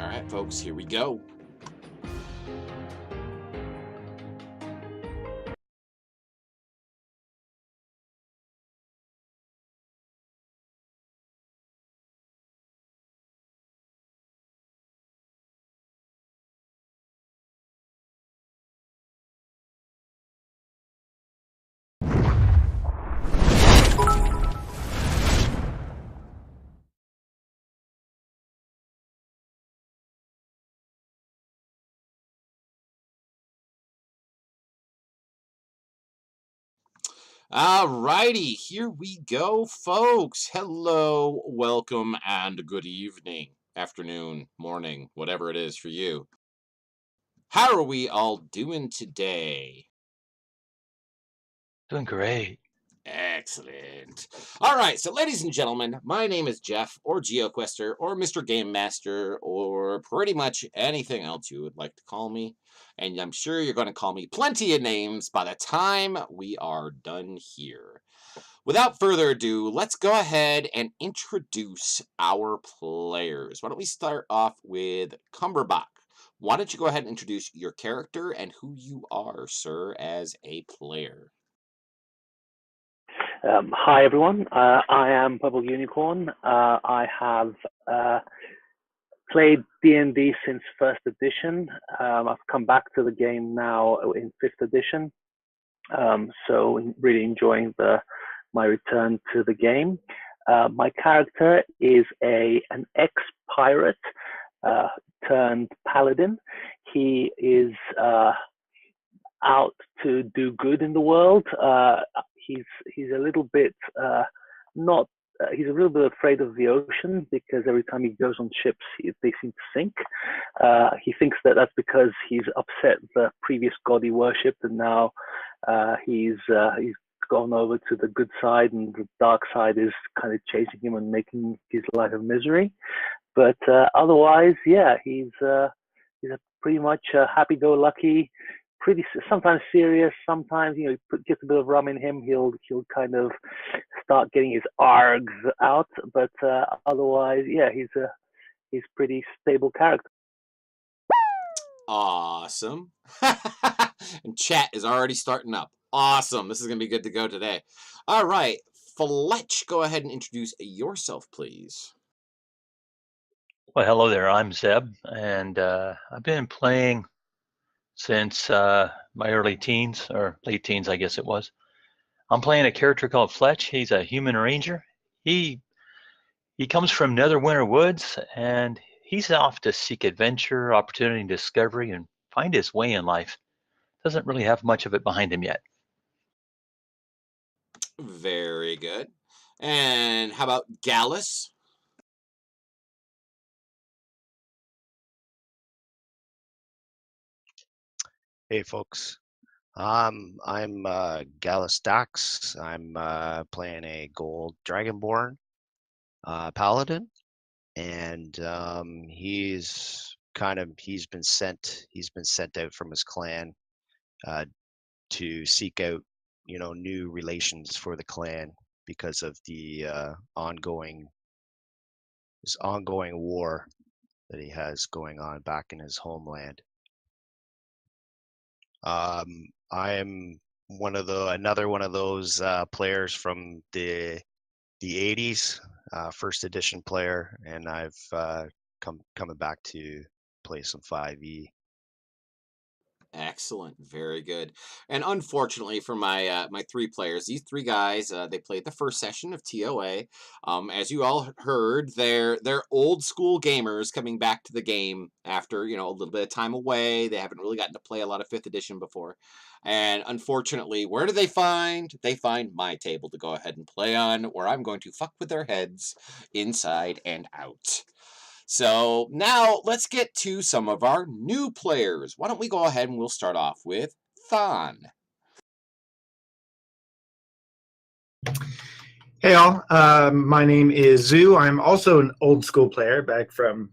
right, folks, here we go. All righty, here we go, folks. Hello, welcome, and good evening, afternoon, morning, whatever it is for you. How are we all doing today? Doing great. Excellent. All right, so ladies and gentlemen, my name is Jeff, or GeoQuester, or Mr. Game Master, or pretty much anything else you would like to call me. And I'm sure you're going to call me plenty of names by the time we are done here. Without further ado, let's go ahead and introduce our players. Why don't we start off with Cumberbach? Why don't you go ahead and introduce your character and who you are, sir, as a player? Hi everyone, I am Purple Unicorn. I have played D&D since first edition. I've come back to the game now in fifth edition, so really enjoying my return to the game. My character is an ex-pirate turned paladin. He is out to do good in the world. He's a little bit he's a little bit afraid of the ocean because every time he goes on ships, they seem to sink. He thinks that that's because he's upset the previous god he worshipped, and now he's gone over to the good side, and the dark side is kind of chasing him and making his life a misery. But otherwise, yeah, he's pretty much happy-go-lucky. Sometimes serious, sometimes gets a bit of rum in him, he'll kind of start getting his args out, but otherwise, yeah, he's pretty stable character. Awesome. And chat is already starting up. Awesome. This is going to be good to go today. All right. Fletch, go ahead and introduce yourself, please. Well, hello there. I'm Zeb, and I've been playing since my early teens, or late teens, I guess it was. I'm playing a character called Fletch. He's a human ranger. He comes from Netherwinter Woods, and he's off to seek adventure, opportunity, and discovery, and find his way in life. Doesn't really have much of it behind him yet. Very good. And how about Gallus? Hey folks, I'm Gallus Dax. I'm playing a gold dragonborn paladin, and he's been sent out from his clan to seek out new relations for the clan because of the ongoing war that he has going on back in his homeland. I am another one of those players from the 80s, first edition player, and I've coming back to play some 5e. Excellent, very good. And unfortunately for my my three players, these three guys, they played the first session of TOA. As you all heard, they're old school gamers coming back to the game after a little bit of time away. They haven't really gotten to play a lot of fifth edition before, and unfortunately, where do they find? They find my table to go ahead and play on, where I'm going to fuck with their heads inside and out. So now let's get to some of our new players. Why don't we go ahead and we'll start off with Thon. Hey all, my name is Zoo. I'm also an old school player back from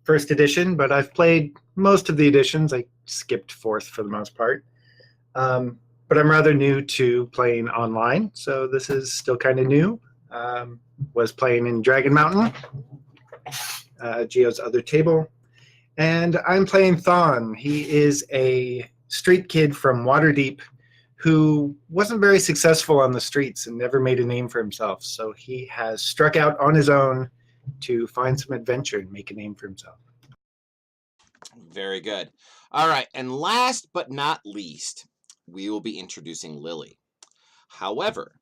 first edition, but I've played most of the editions. I skipped fourth for the most part. But I'm rather new to playing online, so this is still kind of new. Was playing in Dragon Mountain, Geo's other table. And I'm playing Thon. He is a street kid from Waterdeep who wasn't very successful on the streets and never made a name for himself. So he has struck out on his own to find some adventure and make a name for himself. Very good. All right, and last but not least, we will be introducing Lily. However,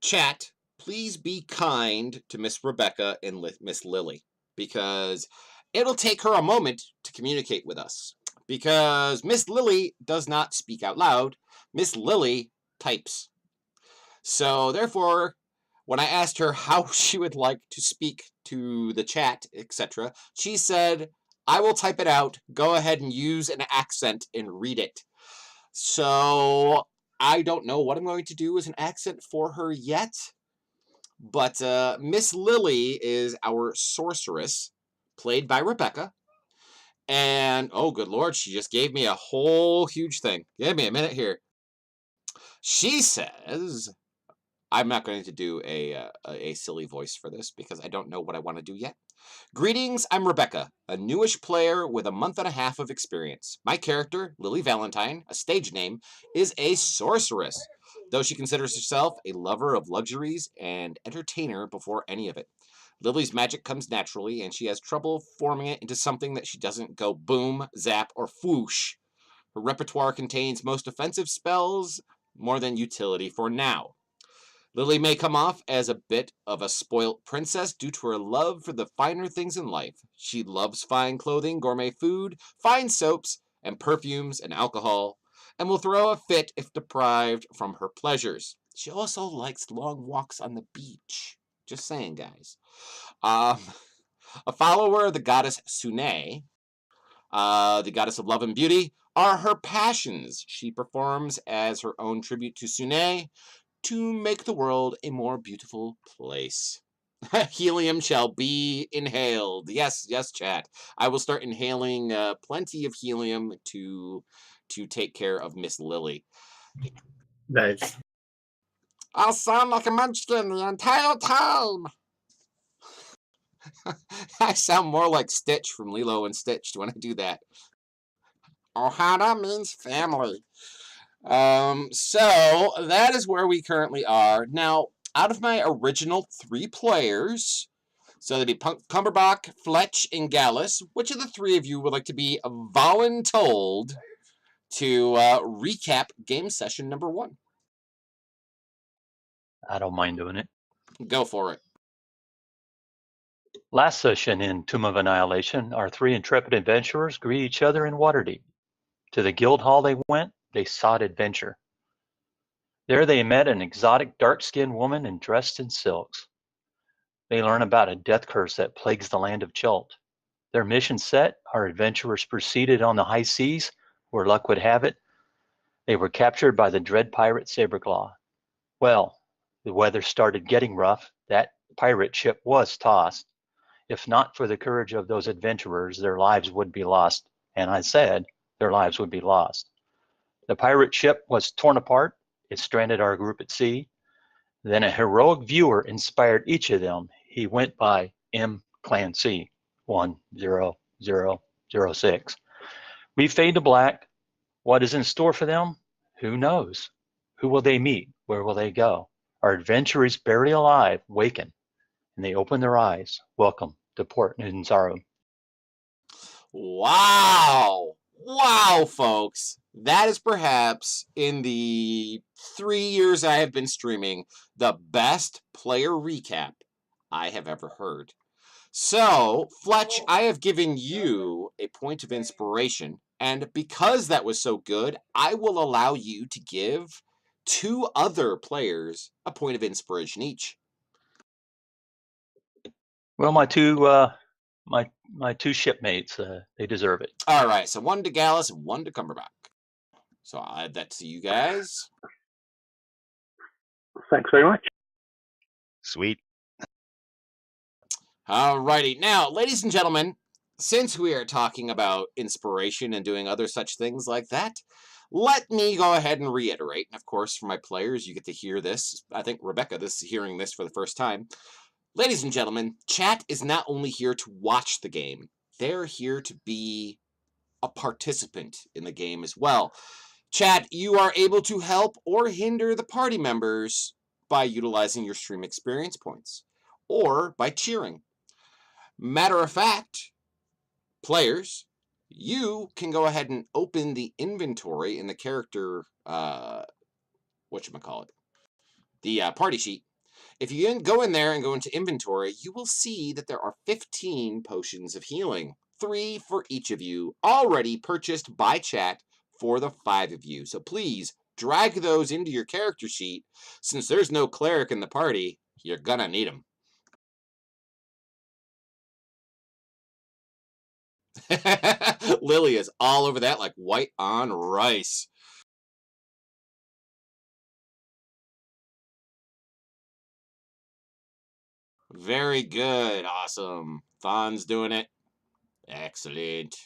chat, please be kind to Miss Rebecca and Miss Lily, because it'll take her a moment to communicate with us. Because Miss Lily does not speak out loud, Miss Lily types. So therefore, when I asked her how she would like to speak to the chat, etc., she said, I will type it out, go ahead and use an accent and read it. So I don't know what I'm going to do as an accent for her yet, but Miss Lily is our sorceress, played by Rebecca. And, oh, good Lord, she just gave me a whole huge thing. Give me a minute here. She says, I'm not going to do a silly voice for this because I don't know what I want to do yet. Greetings, I'm Rebecca, a newish player with a month and a half of experience. My character, Lily Valentine, a stage name, is a sorceress, though she considers herself a lover of luxuries and entertainer before any of it. Lily's magic comes naturally, and she has trouble forming it into something that she doesn't go boom, zap, or whoosh. Her repertoire contains most offensive spells more than utility for now. Lily may come off as a bit of a spoilt princess due to her love for the finer things in life. She loves fine clothing, gourmet food, fine soaps, and perfumes and alcohol, and will throw a fit if deprived from her pleasures. She also likes long walks on the beach. Just saying, guys. A follower of the goddess Sune, the goddess of love and beauty, are her passions. She performs as her own tribute to Sune, to make the world a more beautiful place. Helium shall be inhaled. Yes, yes, chat. I will start inhaling plenty of helium to take care of Miss Lily. Nice. I'll sound like a munchkin the entire time. I sound more like Stitch from Lilo and Stitch when I do that. Ohana means family. So that is where we currently are. Now, out of my original 3 players, so that'd be Cumberbatch, Fletch, and Gallus, which of the 3 of you would like to be voluntold to recap game session number 1? I don't mind doing it. Go for it. Last session in Tomb of Annihilation, our 3 intrepid adventurers greet each other in Waterdeep. To the guild hall they went, they sought adventure. There they met an exotic dark-skinned woman and dressed in silks. They learn about a death curse that plagues the land of Chult. Their mission set, our adventurers proceeded on the high seas, where luck would have it. They were captured by the dread pirate Saberclaw. Well, the weather started getting rough. That pirate ship was tossed. If not for the courage of those adventurers, their lives would be lost. And I said, their lives would be lost. The pirate ship was torn apart. It stranded our group at sea. Then a heroic viewer inspired each of them. He went by M. Clancy 10006. We fade to black. What is in store for them? Who knows? Who will they meet? Where will they go? Our adventurers, buried alive, waken, and they open their eyes. Welcome to Port Nyanzaru. Wow! Wow, folks! That is perhaps, in the 3 years I have been streaming, the best player recap I have ever heard. So, Fletch, I have given you a point of inspiration, and because that was so good, I will allow you to give 2 other players a point of inspiration each. Well, my two shipmates, they deserve it. All right, so 1 to Gallus and 1 to Cumberbatch. So I'll add that to you guys. Thanks very much. Sweet. Alrighty. Now, ladies and gentlemen, since we are talking about inspiration and doing other such things like that, let me go ahead and reiterate. And of course, for my players, you get to hear this. I think Rebecca is hearing this for the first time. Ladies and gentlemen, chat is not only here to watch the game, they're here to be a participant in the game as well. Chat, you are able to help or hinder the party members by utilizing your stream experience points or by cheering. Matter of fact, players, you can go ahead and open the inventory in the character, whatchamacallit, the party sheet. If you go in there and go into inventory, you will see that there are 15 potions of healing, 3 for each of you, already purchased by chat for the 5 of you. So please drag those into your character sheet. Since there's no cleric in the party, you're gonna need them. Lily is all over that like white on rice. Very good. Awesome. Fawn's doing it. Excellent.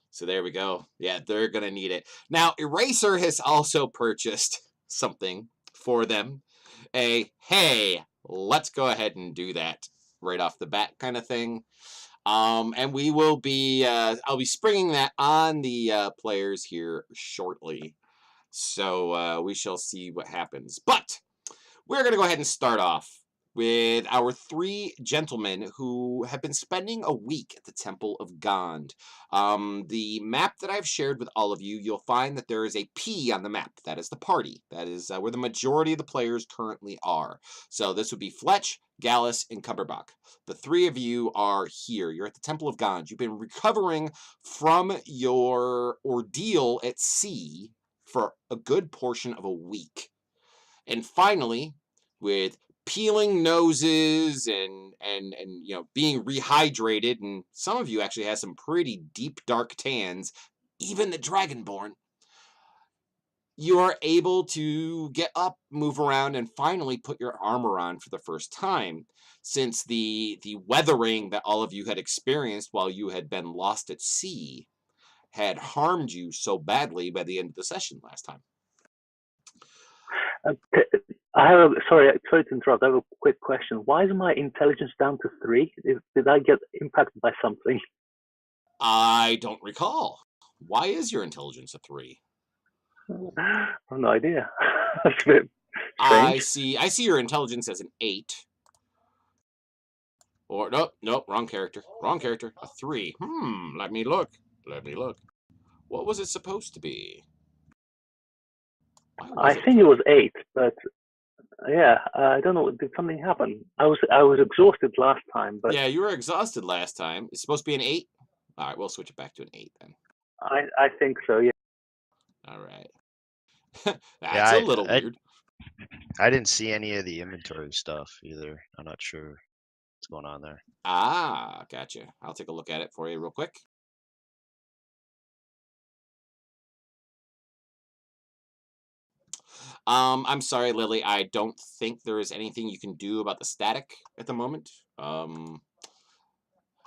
So there we go. Yeah, they're going to need it. Now, Eraser has also purchased something for them. Hey, let's go ahead and do that right off the bat kind of thing. And we will be, I'll be springing that on the players here shortly. So we shall see what happens. But we're going to go ahead and start off with our 3 gentlemen who have been spending a week at the Temple of Gond. The map that I've shared with all of you, you'll find that there is a P on the map. That is the party. That is where the majority of the players currently are. So this would be Fletch, Gallus, and Cumberbach. The 3 of you are here. You're at the Temple of Gond. You've been recovering from your ordeal at sea for a good portion of a week. And finally, with peeling noses and being rehydrated, and some of you actually have some pretty deep dark tans, even the Dragonborn, you are able to get up, move around, and finally put your armor on for the first time, since the weathering that all of you had experienced while you had been lost at sea had harmed you so badly by the end of the session last time. Sorry to interrupt. I have a quick question. Why is my intelligence down to 3? Did I get impacted by something? I don't recall. Why is your intelligence a 3? I have no idea. That's a bit strange. I see your intelligence as an 8. Or nope, wrong character. A 3. Let me look. What was it supposed to be? I think it was 8, but yeah, I don't know. Did something happen? I was exhausted last time, but yeah, you were exhausted last time. It's supposed to be an 8. All right, we'll switch it back to an 8 then. I think so. Yeah. All right. That's a little weird. I didn't see any of the inventory stuff either. I'm not sure what's going on there. Ah, gotcha. I'll take a look at it for you real quick. I'm sorry, Lily. I don't think there is anything you can do about the static at the moment.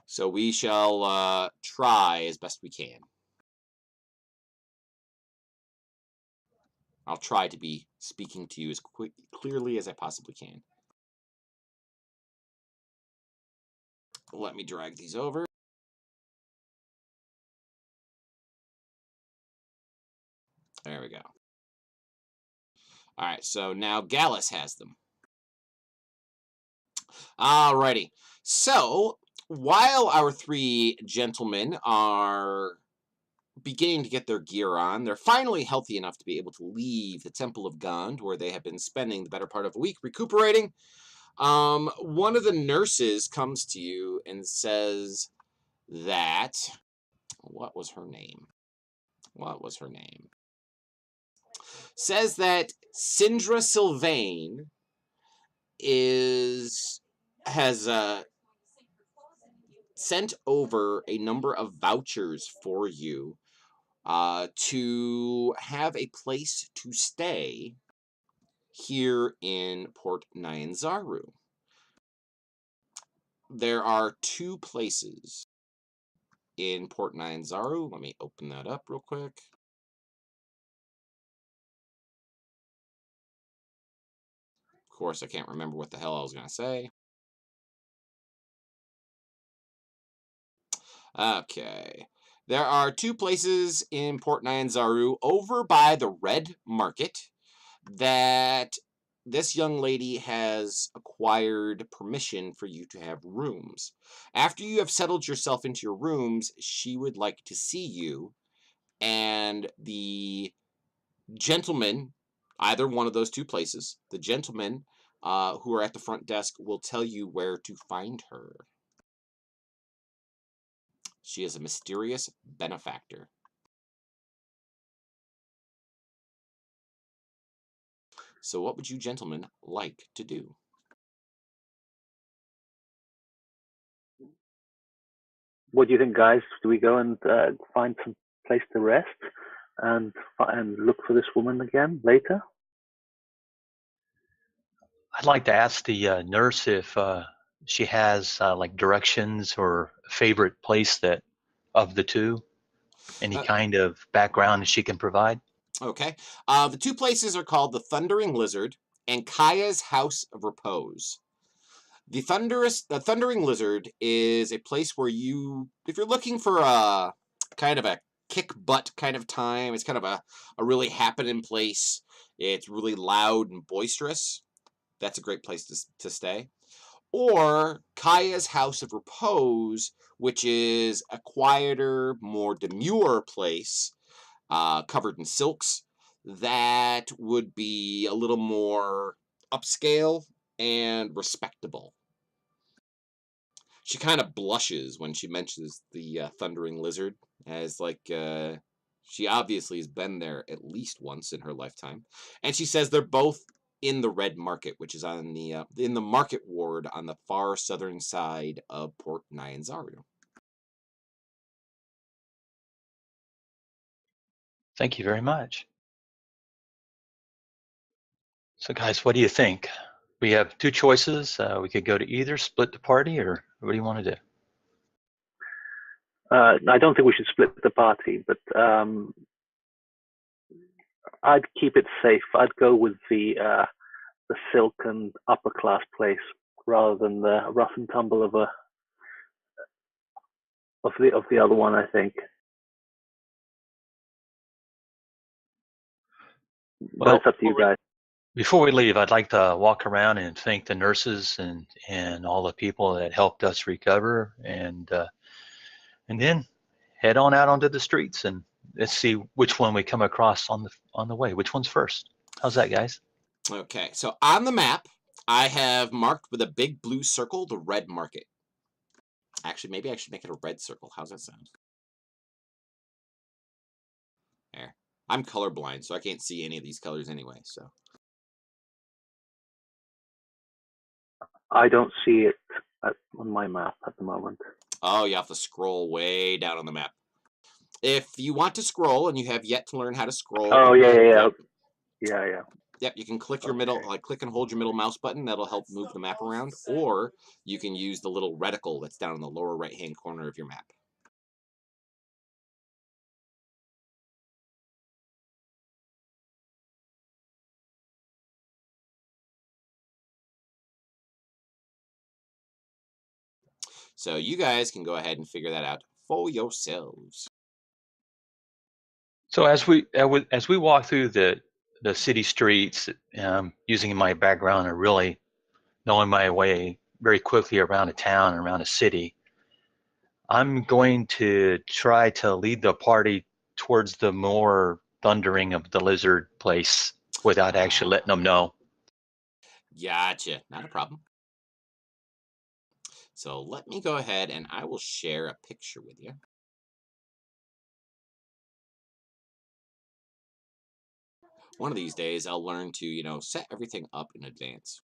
So we shall try as best we can. I'll try to be speaking to you as clearly as I possibly can. Let me drag these over. There we go. All right, so now Gallus has them. Alrighty. So while our 3 gentlemen are beginning to get their gear on, they're finally healthy enough to be able to leave the Temple of Gond, where they have been spending the better part of a week recuperating. One of the nurses comes to you and says that, what was her name? Says that Sindra Sylvain has sent over a number of vouchers for you to have a place to stay here in Port Nyanzaru. There are 2 places in Port Nyanzaru. Let me open that up real quick. Of course, I can't remember what the hell I was going to say. Okay. There are two places in Port Nyanzaru over by the Red Market that this young lady has acquired permission for you to have rooms. After you have settled yourself into your rooms, she would like to see you, and the gentleman, either one of those two places, the gentlemen who are at the front desk will tell you where to find her. She is a mysterious benefactor. So what would you gentlemen like to do? What do you think, guys? Do we go and find some place to rest and look for this woman again later? I'd like to ask the nurse if she has like directions or a favorite place that of the two, any Uh, kind of background that she can provide. okay. The two places are called the Thundering Lizard and Kaya's House of Repose. The Thundering Lizard is a place where if you're looking for a kind of a kick butt kind of time, it's kind of a really happening place. It's really loud and boisterous. That's a great place to stay. Or Kaya's House of Repose, which is a quieter, more demure place, covered in silks, that would be a little more upscale and respectable. She kind of blushes when she mentions the Thundering Lizard, as she obviously has been there at least once in her lifetime, and she says they're both in the Red Market, which is on the in the market ward on the far southern side of Port Nyanzaru. Thank you very much. So, guys, what do you think? We have two choices. We could go to either, split the party, or what do you want to do? I don't think we should split the party, but I'd keep it safe. I'd go with the silk and upper class place rather than the rough and tumble of the other one. I think. But Well, it's up to you guys. before we leave, I'd like to walk around and thank the nurses and all the people that helped us recover, and then head on out onto the streets and let's see which one we come across on the way. Which one's first? How's that, guys? Okay, so on the map, I have marked with a big blue circle the Red Market. Actually, maybe I should make it a red circle. How's that sound? There. I'm colorblind, so I can't see any of these colors anyway, so. I don't see it on my map at the moment. Oh, you have to scroll way down on the map. If you want to scroll and you have yet to learn how to scroll. Oh, yeah. Yeah. Yep, you can click your middle, click and hold your middle mouse button. That'll help move the map around. Or you can use the little reticle that's down in the lower right-hand corner of your map. So you guys can go ahead and figure that out for yourselves. So as we walk through the city streets, using my background and really knowing my way very quickly around a town, around a city, I'm going to try to lead the party towards the more thundering of the lizard place without actually letting them know. Gotcha. Not a problem. So let me go ahead and I will share a picture with you. One of these days I'll learn to, set everything up in advance.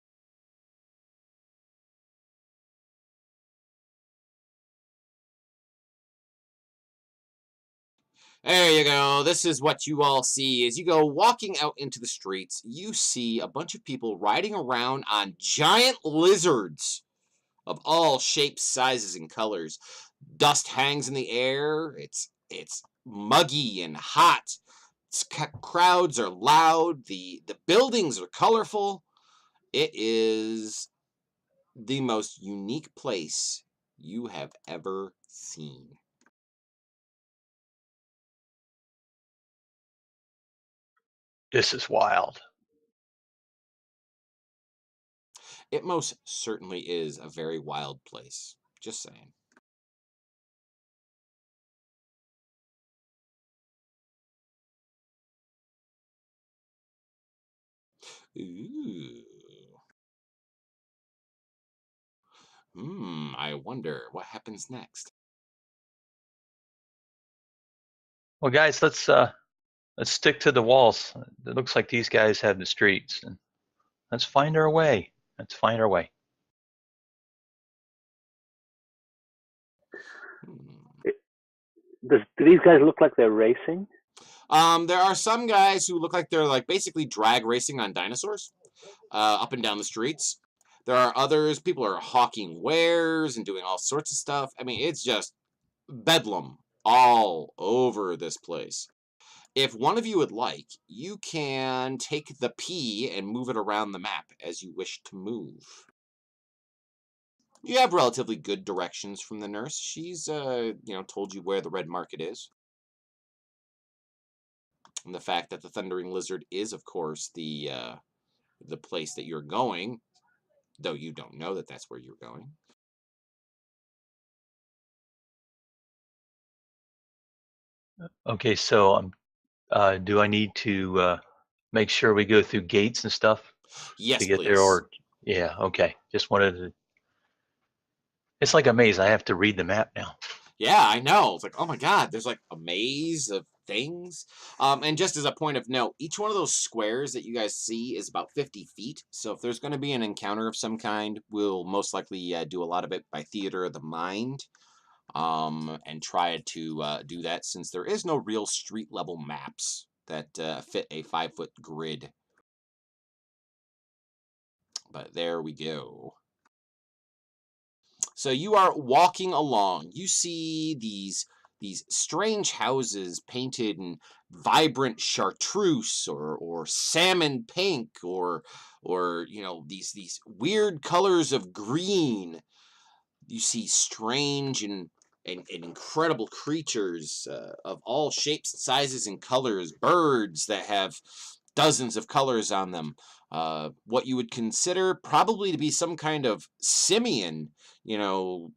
There you go. This is what you all see. As you go walking out into the streets, you see a bunch of people riding around on giant lizards of all shapes, sizes, and colors. Dust hangs in the air. It's muggy and hot. Crowds are loud. The buildings are colorful. It is the most unique place you have ever seen. This is wild. It most certainly is a very wild place. Just saying. Ooh. I wonder what happens next. Well, guys, let's stick to the walls. It looks like these guys have the streets, and let's find our way. Let's find our way. Hmm. Do these guys look like they're racing? There are some guys who look like they're like basically drag racing on dinosaurs, up and down the streets. There are others. People are hawking wares and doing all sorts of stuff. I mean, it's just bedlam all over this place. If one of you would like, you can take the P and move it around the map as you wish to move. You have relatively good directions from the nurse. She's, told you where the red market is. And the fact that the Thundering Lizard is, of course, the place that you're going, though you don't know that that's where you're going. Okay, so do I need to make sure we go through gates and stuff Yes, to get there, please. or yeah, okay. Just wanted to. It's like a maze. I have to read the map now. Yeah, I know. It's like, oh my god, there's like a maze of things. And just as a point of note, each one of those squares that you guys see is about 50 feet. So if there's going to be an encounter of some kind, we'll most likely do a lot of it by theater of the mind. And try to do that since there is no real street level maps that fit a 5-foot grid. But there we go. So you are walking along. You see these strange houses painted in vibrant chartreuse or salmon pink or these weird colors of green. You see strange and incredible creatures of all shapes, sizes, and colors. Birds that have dozens of colors on them. What you would consider probably to be some kind of simian, you know,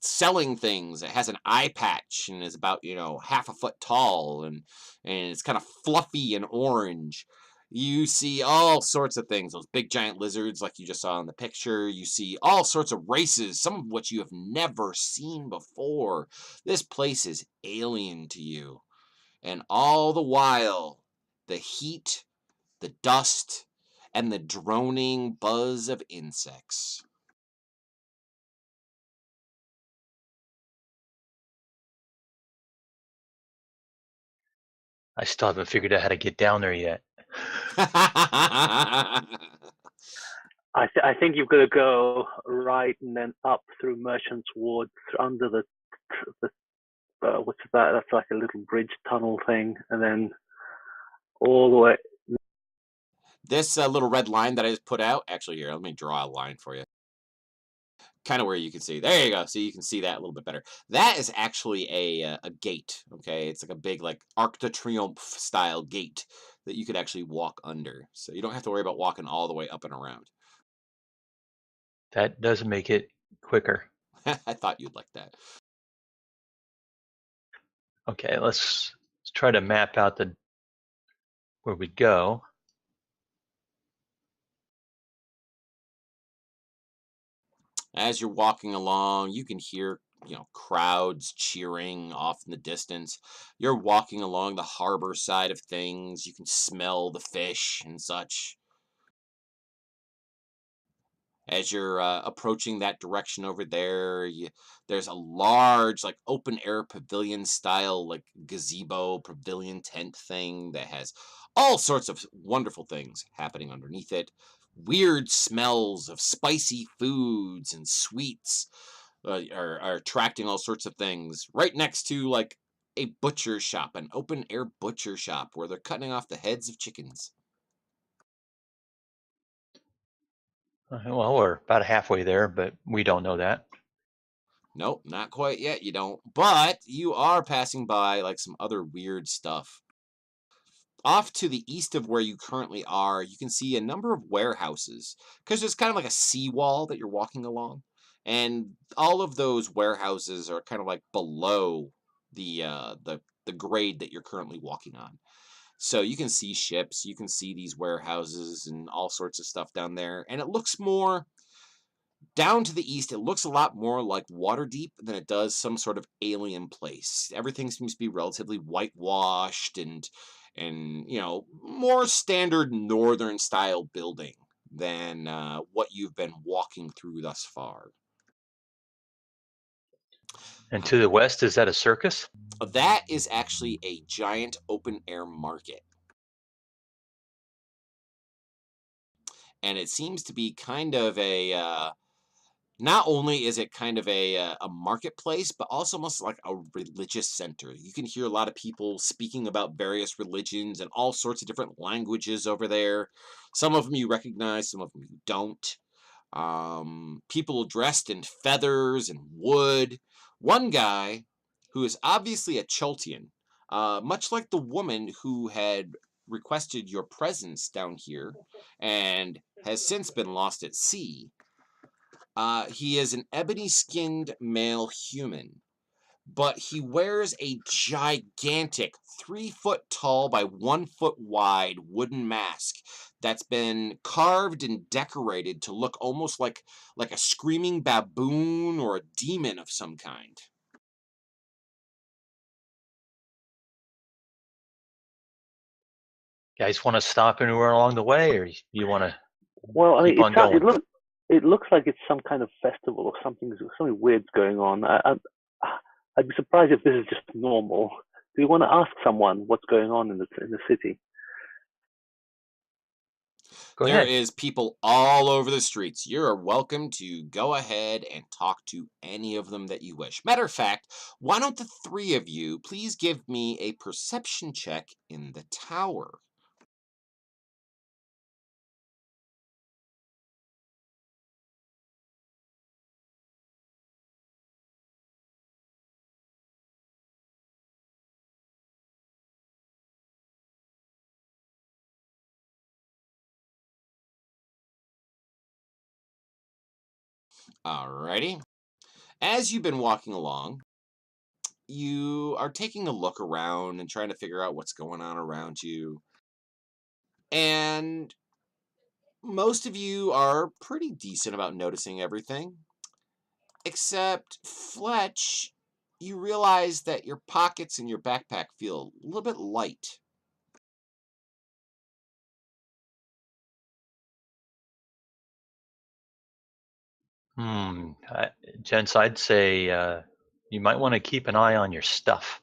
selling things. It has an eye patch and is about half a foot tall and it's kind of fluffy and orange. You see all sorts of things, those big giant lizards like you just saw in the picture. You see all sorts of races, some of which you have never seen before. This place is alien to you. And all the while, the heat, the dust, and the droning buzz of insects. I still haven't figured out how to get down there yet. I think you've got to go right and then up through Merchant's Ward under the what's that? That's like a little bridge tunnel thing, and then all the way. This little red line that I just put out, actually, here, let me draw a line for you. Kind of where you can see. There you go. So you can see that a little bit better. That is actually a gate. Okay, it's like a big like Arc de Triomphe style gate that you could actually walk under. So you don't have to worry about walking all the way up and around. That does make it quicker. I thought you'd like that. Okay, let's try to map out where we go. As you're walking along, you can hear crowds cheering off in the distance. You're walking along the harbor side of things. You can smell the fish and such. As you're approaching that direction over there, there's a large like open air pavilion style like gazebo pavilion tent thing that has all sorts of wonderful things happening underneath it. Weird smells of spicy foods and sweets are attracting all sorts of things right next to like a butcher shop, an open air butcher shop where they're cutting off the heads of chickens. Well, we're about halfway there, but we don't know that. Nope, not quite yet, you don't. But you are passing by like some other weird stuff. Off to the east of where you currently are, you can see a number of warehouses because there's kind of like a seawall that you're walking along, and all of those warehouses are kind of like below the grade that you're currently walking on. So you can see ships, you can see these warehouses and all sorts of stuff down there, and it looks more down to the east. It looks a lot more like Waterdeep than it does some sort of alien place. Everything seems to be relatively whitewashed and more standard northern style building than what you've been walking through thus far. And to the west, is that a circus? That is actually a giant open air market. And it seems to be kind of not only is it kind of a marketplace, but also almost like a religious center. You can hear a lot of people speaking about various religions and all sorts of different languages over there. Some of them you recognize, some of them you don't. People dressed in feathers and wood. One guy who is obviously a Choltian, much like the woman who had requested your presence down here and has since been lost at sea. He is an ebony-skinned male human, but he wears a gigantic 3-foot tall by 1 foot wide wooden mask that's been carved and decorated to look almost like a screaming baboon or a demon of some kind. Guys want to stop anywhere along the way, or you want to Well, I mean, keep on going? it looks like it's some kind of festival or something weird's going on. I'd be surprised if this is just normal. Do you want to ask someone what's going on in the city? Go There ahead. is people all over the streets. You're welcome to go ahead and talk to any of them that you wish. Matter of fact, why don't the three of you please give me a perception check in the tower? Alrighty. As you've been walking along, you are taking a look around and trying to figure out what's going on around you. And most of you are pretty decent about noticing everything. Except Fletch, you realize that your pockets and your backpack feel a little bit light. Gents, I'd say you might want to keep an eye on your stuff.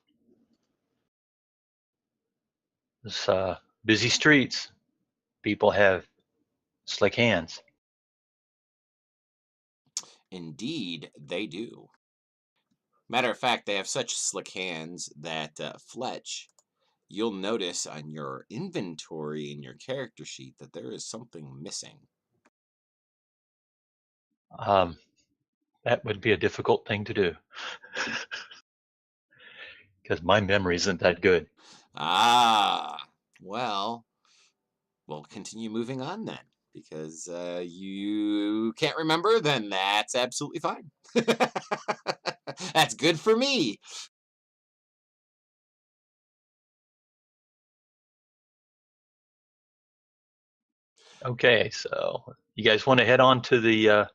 It's busy streets. People have slick hands. Indeed, they do. Matter of fact, they have such slick hands that Fletch, you'll notice on your inventory in your character sheet that there is something missing. That would be a difficult thing to do because my memory isn't that good. Ah, well, we'll continue moving on then. Because you can't remember, then that's absolutely fine. That's good for me. Okay, so you guys want to head on to the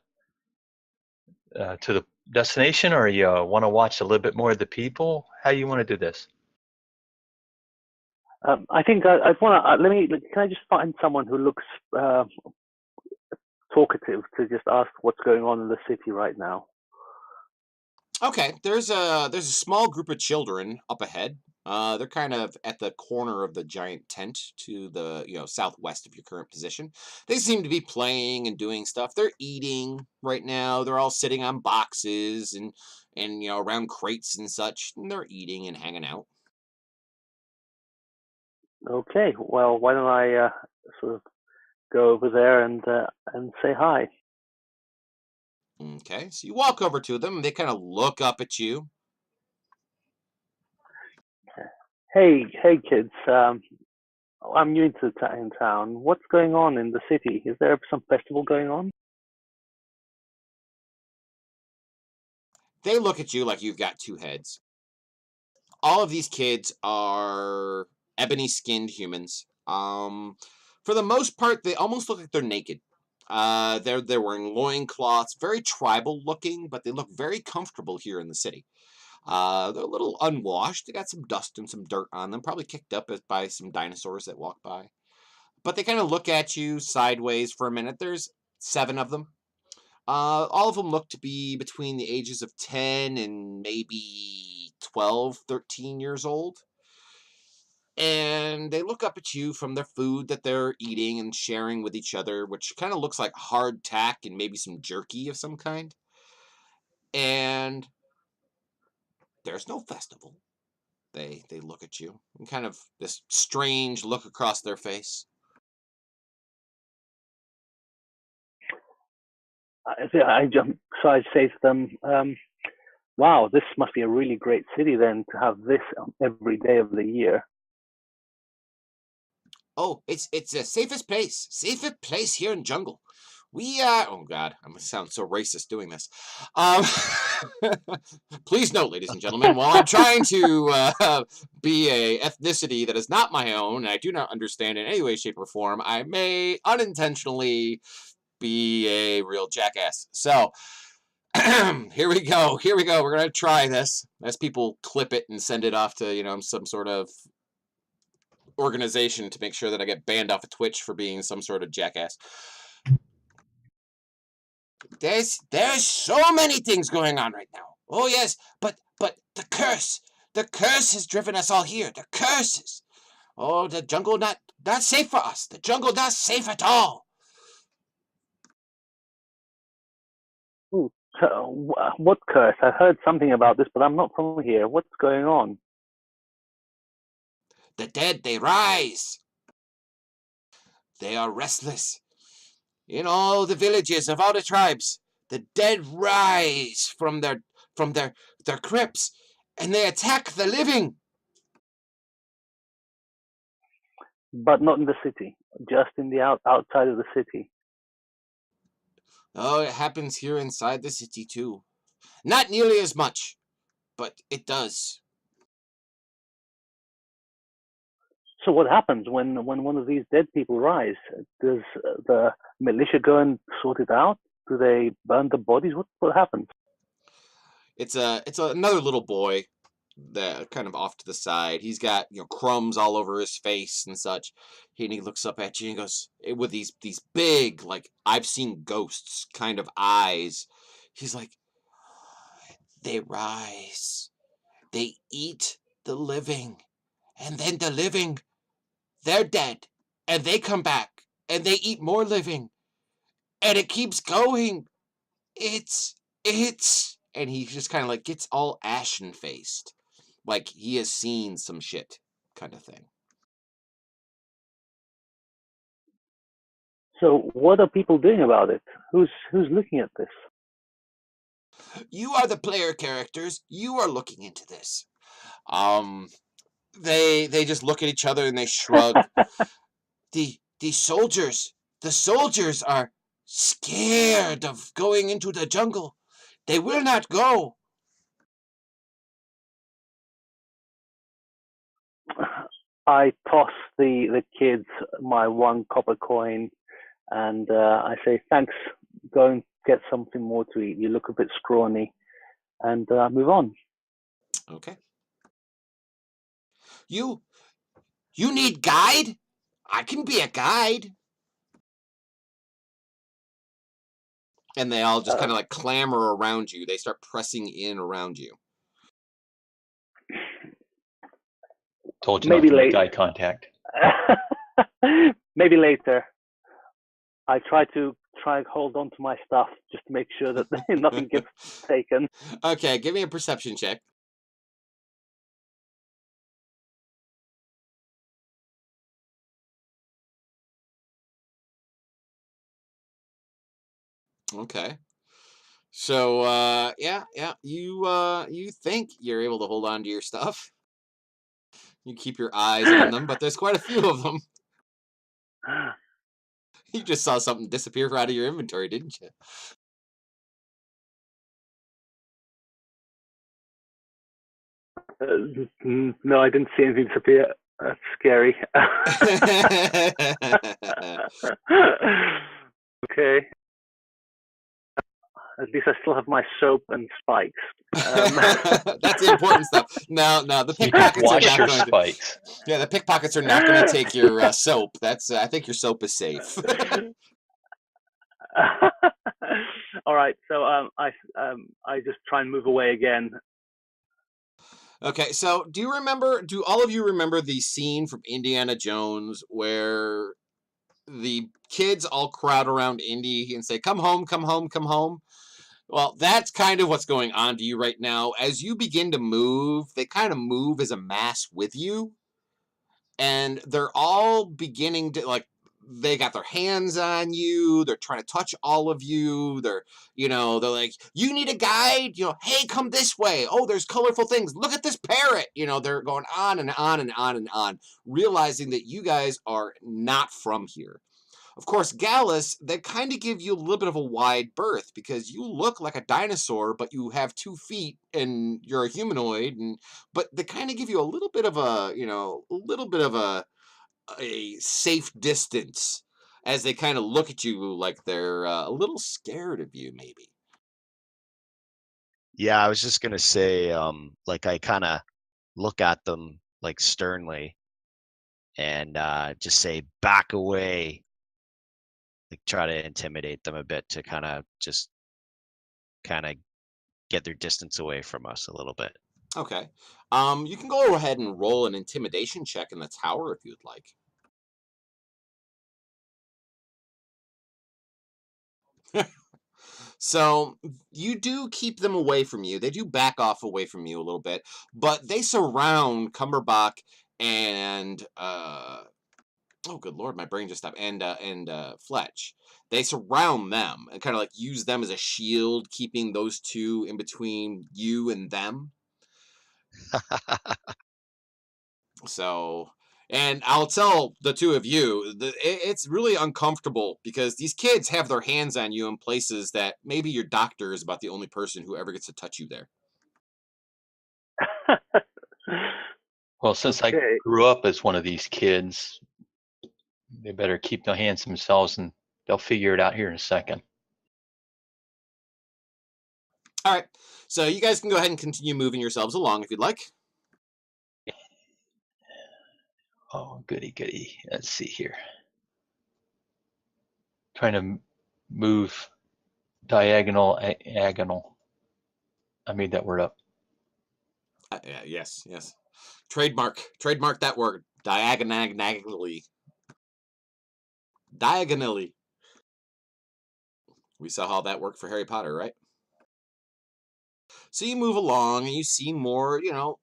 destination, or you want to watch a little bit more of the people? How you want to do this? I think I want to. Can I just find someone who looks talkative to just ask what's going on in the city right now? Okay, there's a small group of children up ahead. They're kind of at the corner of the giant tent to the southwest of your current position. They seem to be playing and doing stuff. They're eating right now. They're all sitting on boxes and around crates and such. And they're eating and hanging out. Okay, well, why don't I sort of go over there and say hi? Okay, so you walk over to them. And they kind of look up at you. Hey, kids. I'm new into in town. What's going on in the city? Is there some festival going on? They look at you like you've got two heads. All of these kids are ebony-skinned humans. For the most part, they almost look like they're naked. They're wearing loincloths, very tribal looking, but they look very comfortable here in the city. They're a little unwashed. They got some dust and some dirt on them, probably kicked up by some dinosaurs that walk by. But they kind of look at you sideways for a minute. There's 7 of them. All of them look to be between the ages of 10 and maybe 12, 13 years old. And they look up at you from their food that they're eating and sharing with each other, which kind of looks like hardtack and maybe some jerky of some kind. And there's no festival. They look at you and kind of this strange look across their face. So I say to them, wow, this must be a really great city then to have this every day of the year. Oh, it's the safest place here in jungle. Oh God, I'm gonna sound so racist doing this. Um, please note, ladies and gentlemen, while I'm trying to be a ethnicity that is not my own, and I do not understand in any way, shape, or form, I may unintentionally be a real jackass. So, here we go. We're gonna try this as people clip it and send it off to some sort of organization to make sure that I get banned off of Twitch for being some sort of jackass. There's so many things going on right now. Oh yes, but the curse has driven us all here. The curses. Oh, the jungle not safe for us. The jungle not safe at all. Ooh, so, what curse? I heard something about this, but I'm not from here. What's going on? The dead, they rise. They are restless. In all the villages of all the tribes, the dead rise from their crypts, and they attack the living. But not in the city, just in the outside of the city. Oh, it happens here inside the city too. Not nearly as much, but it does. So what happens when one of these dead people rise? Does the militia go and sort it out? Do they burn the bodies? What happens? It's another little boy that kind of off to the side. He's got crumbs all over his face and such. And he looks up at you and goes with these big, like I've seen ghosts kind of eyes. He's like, they rise, they eat the living, and then the living, they're dead, and they come back and they eat more living, and it keeps going. It's and he just kind of like gets all ashen faced, like he has seen some shit, kind of thing. So what are people doing about it? Who's looking at this? You are the player characters. You are looking into this. They just look at each other and they shrug. the soldiers are scared of going into the jungle. They will not go. I toss the kids my 1 copper coin, and I say, thanks, go and get something more to eat. You look a bit scrawny, and move on. Okay. You need guide? I can be a guide. And they all just kind of like clamor around you. They start pressing in around you. Told you maybe not to make eye contact. Maybe later. I try hold on to my stuff just to make sure that nothing gets taken. Okay, give me a perception check. Okay. So yeah, you think you're able to hold on to your stuff. You keep your eyes on them, but there's quite a few of them. You just saw something disappear out of your inventory, didn't you? No, I didn't see anything disappear. That's scary. Okay. At least I still have my soap and spikes. That's the important stuff. No, the You just pickpockets are wash not your going to. spikes. Yeah, the pickpockets are not going to take your soap. That's. I think your soap is safe. All right, so I just try and move away again. Okay, so do you remember? Do all of you remember the scene from Indiana Jones where the kids all crowd around Indy and say, "Come home, come home, come home"? Well, that's kind of what's going on to you right now. As you begin to move, they kind of move as a mass with you, and they're all beginning to like. They got their hands on you. They're trying to touch all of you. They're like, you need a guide. Hey, come this way. Oh, there's colorful things. Look at this parrot. They're going on and on and on and on, realizing that you guys are not from here. Of course, Gallus, they kind of give you a little bit of a wide berth because you look like a dinosaur, but you have 2 feet and you're a humanoid. But they kind of give you a little bit of a safe distance as they kind of look at you like they're a little scared of you, maybe. Yeah, I was just gonna say, like I kind of look at them like sternly and just say, "Back away." Like try to intimidate them a bit to kind of get their distance away from us a little bit. Okay. You can go ahead and roll an intimidation check in the tower if you'd like. So you do keep them away from you. They do back off away from you a little bit, but they surround Cumberbatch and oh good lord, my brain just stopped. And Fletch. They surround them and kind of like use them as a shield, keeping those two in between you and them. So, and I'll tell the two of you, it's really uncomfortable because these kids have their hands on you in places that maybe your doctor is about the only person who ever gets to touch you there. Well, since I Okay. grew up as one of these kids, they better keep their hands to themselves and they'll figure it out here in a second. All right. So you guys can go ahead and continue moving yourselves along if you'd like. Oh, goody, goody. Let's see here. Trying to move diagonal. I made that word up. Yeah, yes. Trademark that word. Diagonally. Diagonally. We saw how that worked for Harry Potter, right? So you move along and you see more,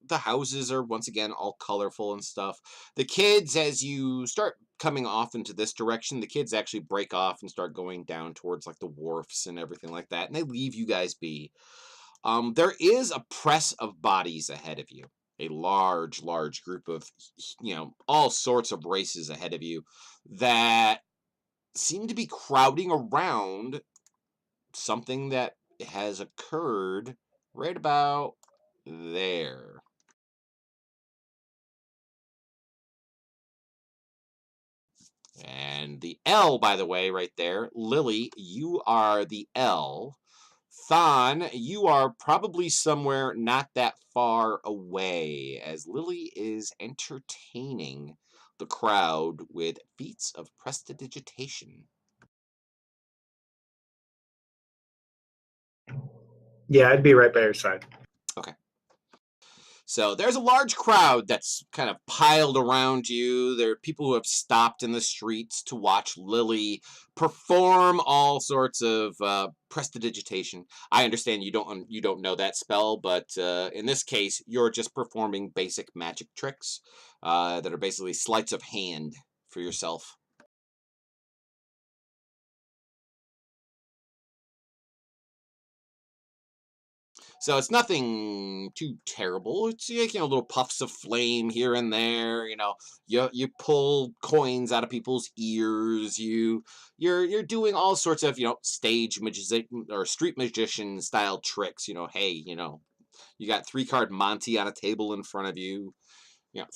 the houses are once again all colorful and stuff. The kids, as you start coming off into this direction, the kids actually break off and start going down towards like the wharfs and everything like that, and they leave you guys be. There is a press of bodies ahead of you. A large group of, all sorts of races ahead of you that seem to be crowding around something that has occurred right about there. And the L, by the way, right there, Lily, you are the L. Thon, you are probably somewhere not that far away, as Lily is entertaining the crowd with feats of prestidigitation. Yeah, I'd be right by your side. Okay. So there's a large crowd that's kind of piled around you. There are people who have stopped in the streets to watch Lily perform all sorts of prestidigitation. I understand you don't know that spell, but in this case, you're just performing basic magic tricks that are basically sleights of hand for yourself. So it's nothing too terrible. It's like, little puffs of flame here and there. You pull coins out of people's ears. You're doing all sorts of stage magician or street magician style tricks. Hey, you got 3-card Monty on a table in front of you.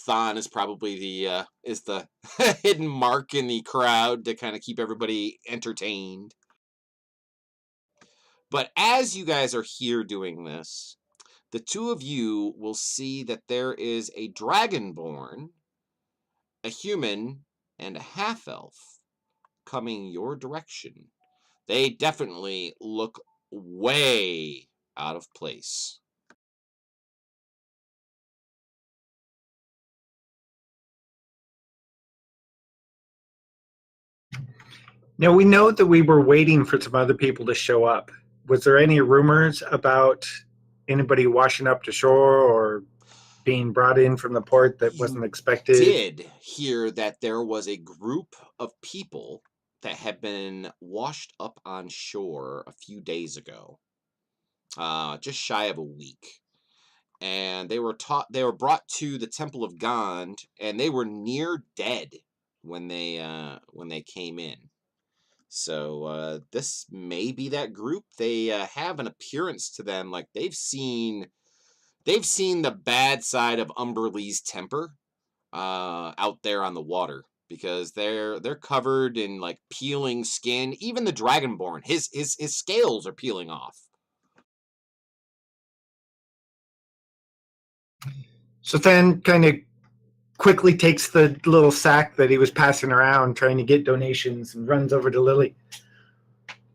Thon is probably the hidden mark in the crowd to kind of keep everybody entertained. But as you guys are here doing this, the two of you will see that there is a dragonborn, a human, and a half-elf coming your direction. They definitely look way out of place. Now, we know that we were waiting for some other people to show up. Was there any rumors about anybody washing up to shore or being brought in from the port that wasn't expected? Did hear that there was a group of people that had been washed up on shore a few days ago, just shy of a week. And they were brought to the Temple of Gond, and they were near dead when they came in. So this may be that group. They have an appearance to them like they've seen the bad side of Umberlee's temper out there on the water, because they're covered in like peeling skin. Even the Dragonborn, his scales are peeling off. So then kind of quickly takes the little sack that he was passing around trying to get donations and runs over to Lily.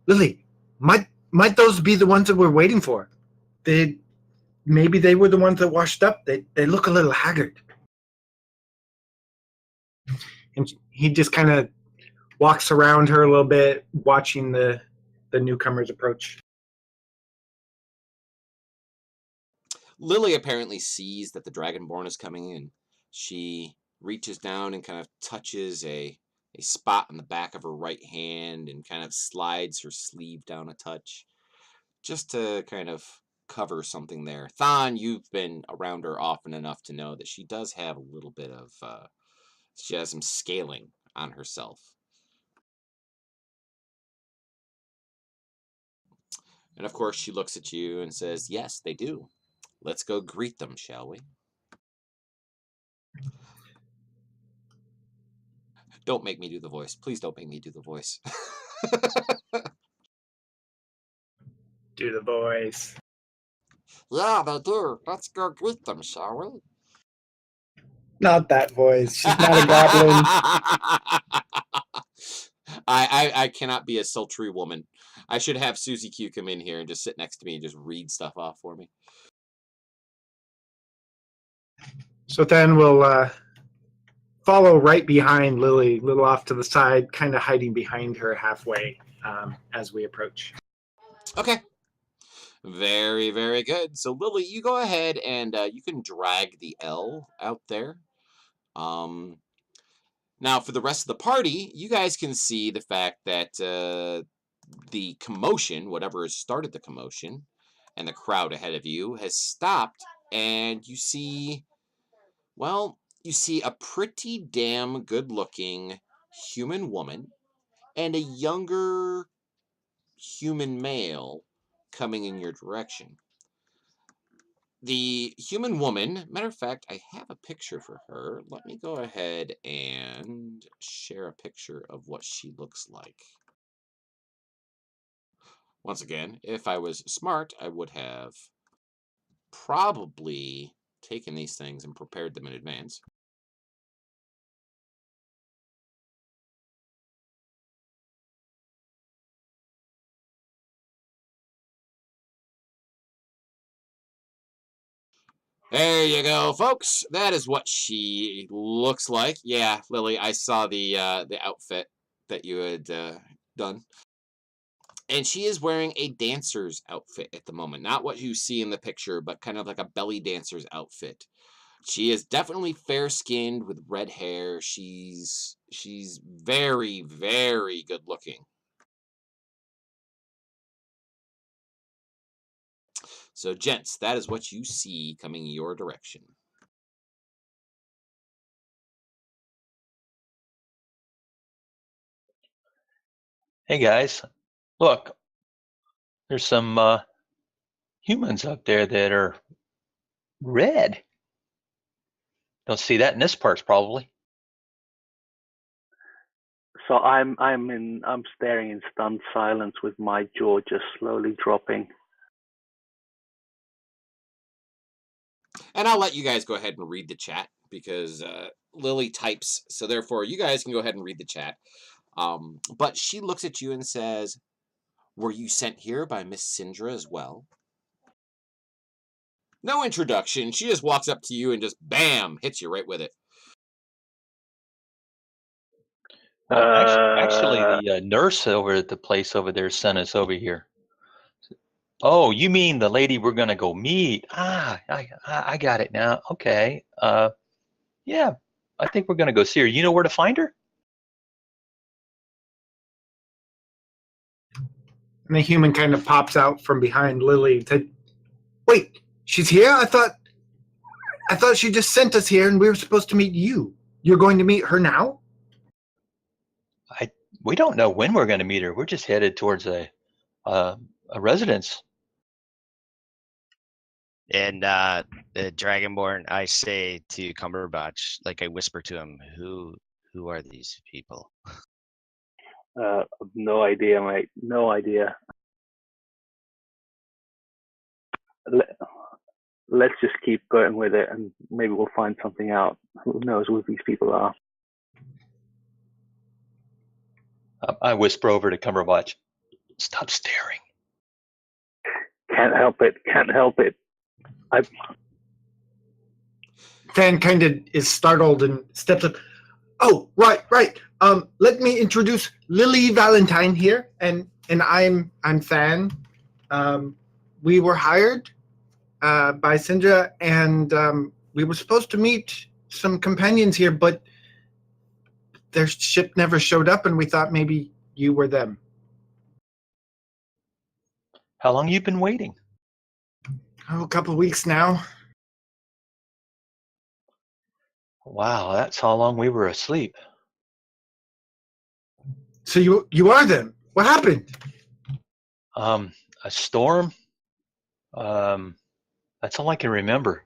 Lily, might those be the ones that we're waiting for? Maybe they were the ones that washed up. They look a little haggard. And he just kind of walks around her a little bit, watching the newcomers approach. Lily apparently sees that the Dragonborn is coming in. She reaches down and kind of touches a spot on the back of her right hand and kind of slides her sleeve down a touch, just to kind of cover something there. Thon, you've been around her often enough to know that she does have a little bit of, she has some scaling on herself. And of course, she looks at you and says, yes, they do. Let's go greet them, shall we? Don't make me do the voice. Please don't make me do the voice. Do the voice. Yeah, they do. Let's go greet them, shall we? Not that voice. She's not a goblin. I cannot be a sultry woman. I should have Susie Q come in here and just sit next to me and just read stuff off for me. So then we'll follow right behind Lily, a little off to the side, kind of hiding behind her halfway as we approach. Okay. Very, very good. So, Lily, you go ahead and you can drag the L out there. Now, for the rest of the party, you guys can see the fact that the commotion, whatever has started the commotion, and the crowd ahead of you has stopped, and you see a pretty damn good-looking human woman and a younger human male coming in your direction. The human woman, matter of fact, I have a picture for her. Let me go ahead and share a picture of what she looks like. Once again, if I was smart, I would have probably taken these things and prepared them in advance. There you go, folks. That is what she looks like. Yeah, Lily, I saw the outfit that you had done. And she is wearing a dancer's outfit at the moment. Not what you see in the picture, but kind of like a belly dancer's outfit. She is definitely fair-skinned with red hair. She's very, very good looking. So, gents, that is what you see coming your direction. Hey guys, look, there's some humans up there that are red. Don't see that in this parts probably. So I'm staring in stunned silence with my jaw just slowly dropping. And I'll let you guys go ahead and read the chat because Lily types, so therefore you guys can go ahead and read the chat. But she looks at you and says, "Were you sent here by Miss Syndra as well?" No introduction. She just walks up to you and just bam, hits you right with it. Actually, the nurse over at the place over there sent us over here. Oh, you mean the lady we're gonna go meet? I got it now. Okay. Yeah, I think we're gonna go see her. You know where to find her? And the human kind of pops out from behind Lily. Wait, she's here? I thought she just sent us here and we were supposed to meet you. You're going to meet her now? We don't know when we're gonna meet her. We're just headed towards a residence. And the Dragonborn, I say to Cumberbatch, like I whisper to him, who are these people? No idea, mate. No idea. Let's just keep going with it, and maybe we'll find something out. Who knows who these people are? I whisper over to Cumberbatch, "Stop staring." Can't help it. Can't help it. Fan kind of is startled and steps up. Oh, right. Let me introduce Lily Valentine here, and I'm Fan. We were hired by Syndra, and we were supposed to meet some companions here, but their ship never showed up, and we thought maybe you were them. How long you been waiting? Oh, a couple of weeks now. Wow, that's how long we were asleep. So you are them. What happened? A storm. That's all I can remember.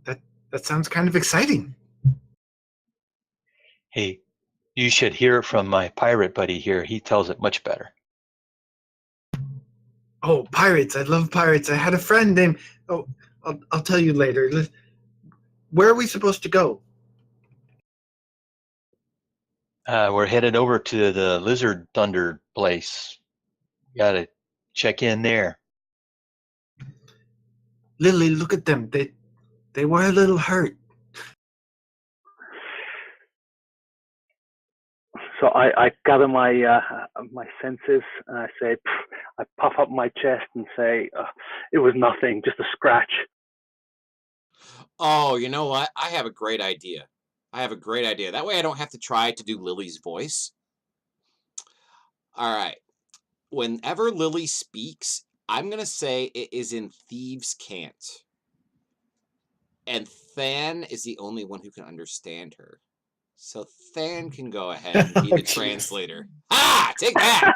That sounds kind of exciting. Hey, you should hear it from my pirate buddy here. He tells it much better. Oh, pirates! I love pirates. I had a friend named. Oh, I'll tell you later. Where are we supposed to go? We're headed over to the Lizard Thunder place. Gotta check in there. Lily, look at them. They were a little hurt. So I gather my senses, and I say, I puff up my chest and say, it was nothing, just a scratch. Oh, you know what? I have a great idea. That way I don't have to try to do Lily's voice. All right. Whenever Lily speaks, I'm going to say it is in Thieves' Cant. And Than is the only one who can understand her. So Than can go ahead and be the translator. Ah, take that!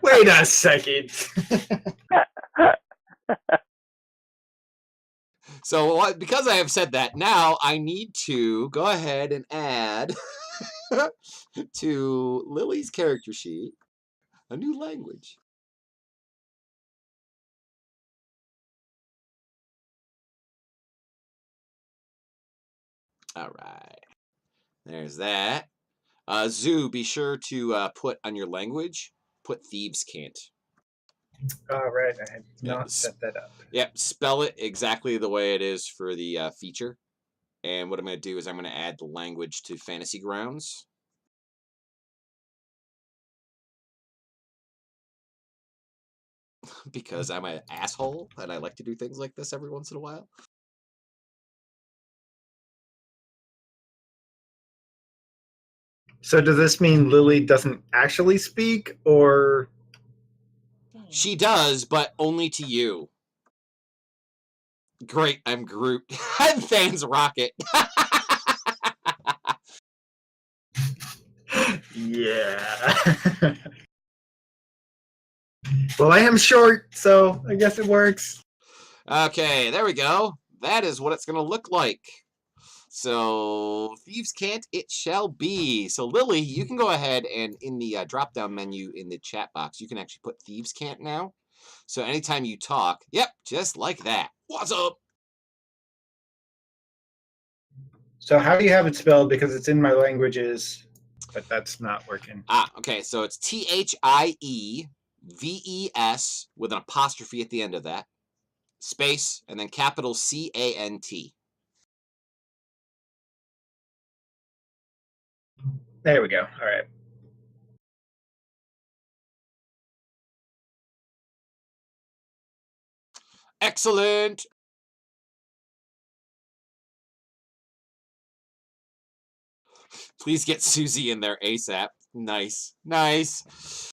Wait a second. So because I have said that, now I need to go ahead and add to Lily's character sheet a new language. All right. There's that. Zoo, be sure to put on your language, put Thieves' Cant. All right, I had not set that up. Yep, spell it exactly the way it is for the feature. And what I'm going to do is I'm going to add the language to Fantasy Grounds. Because I'm an asshole and I like to do things like this every once in a while. So does this mean Lily doesn't actually speak, or? She does, but only to you. Great, I'm Groot. I'm Thane's Rocket. Yeah. Well, I am short, so I guess it works. Okay, there we go. That is what it's going to look like. So, Thieves' Cant it shall be. So, Lily, you can go ahead and in the drop-down menu in the chat box, you can actually put Thieves' Cant now. So, anytime you talk, yep, just like that. What's up? So how do you have it spelled? Because it's in my languages, but that's not working. Okay, so it's THIEVES with an apostrophe at the end of that, space, and then capital CANT. There we go. All right. Excellent. Please get Susie in there ASAP. Nice. Nice.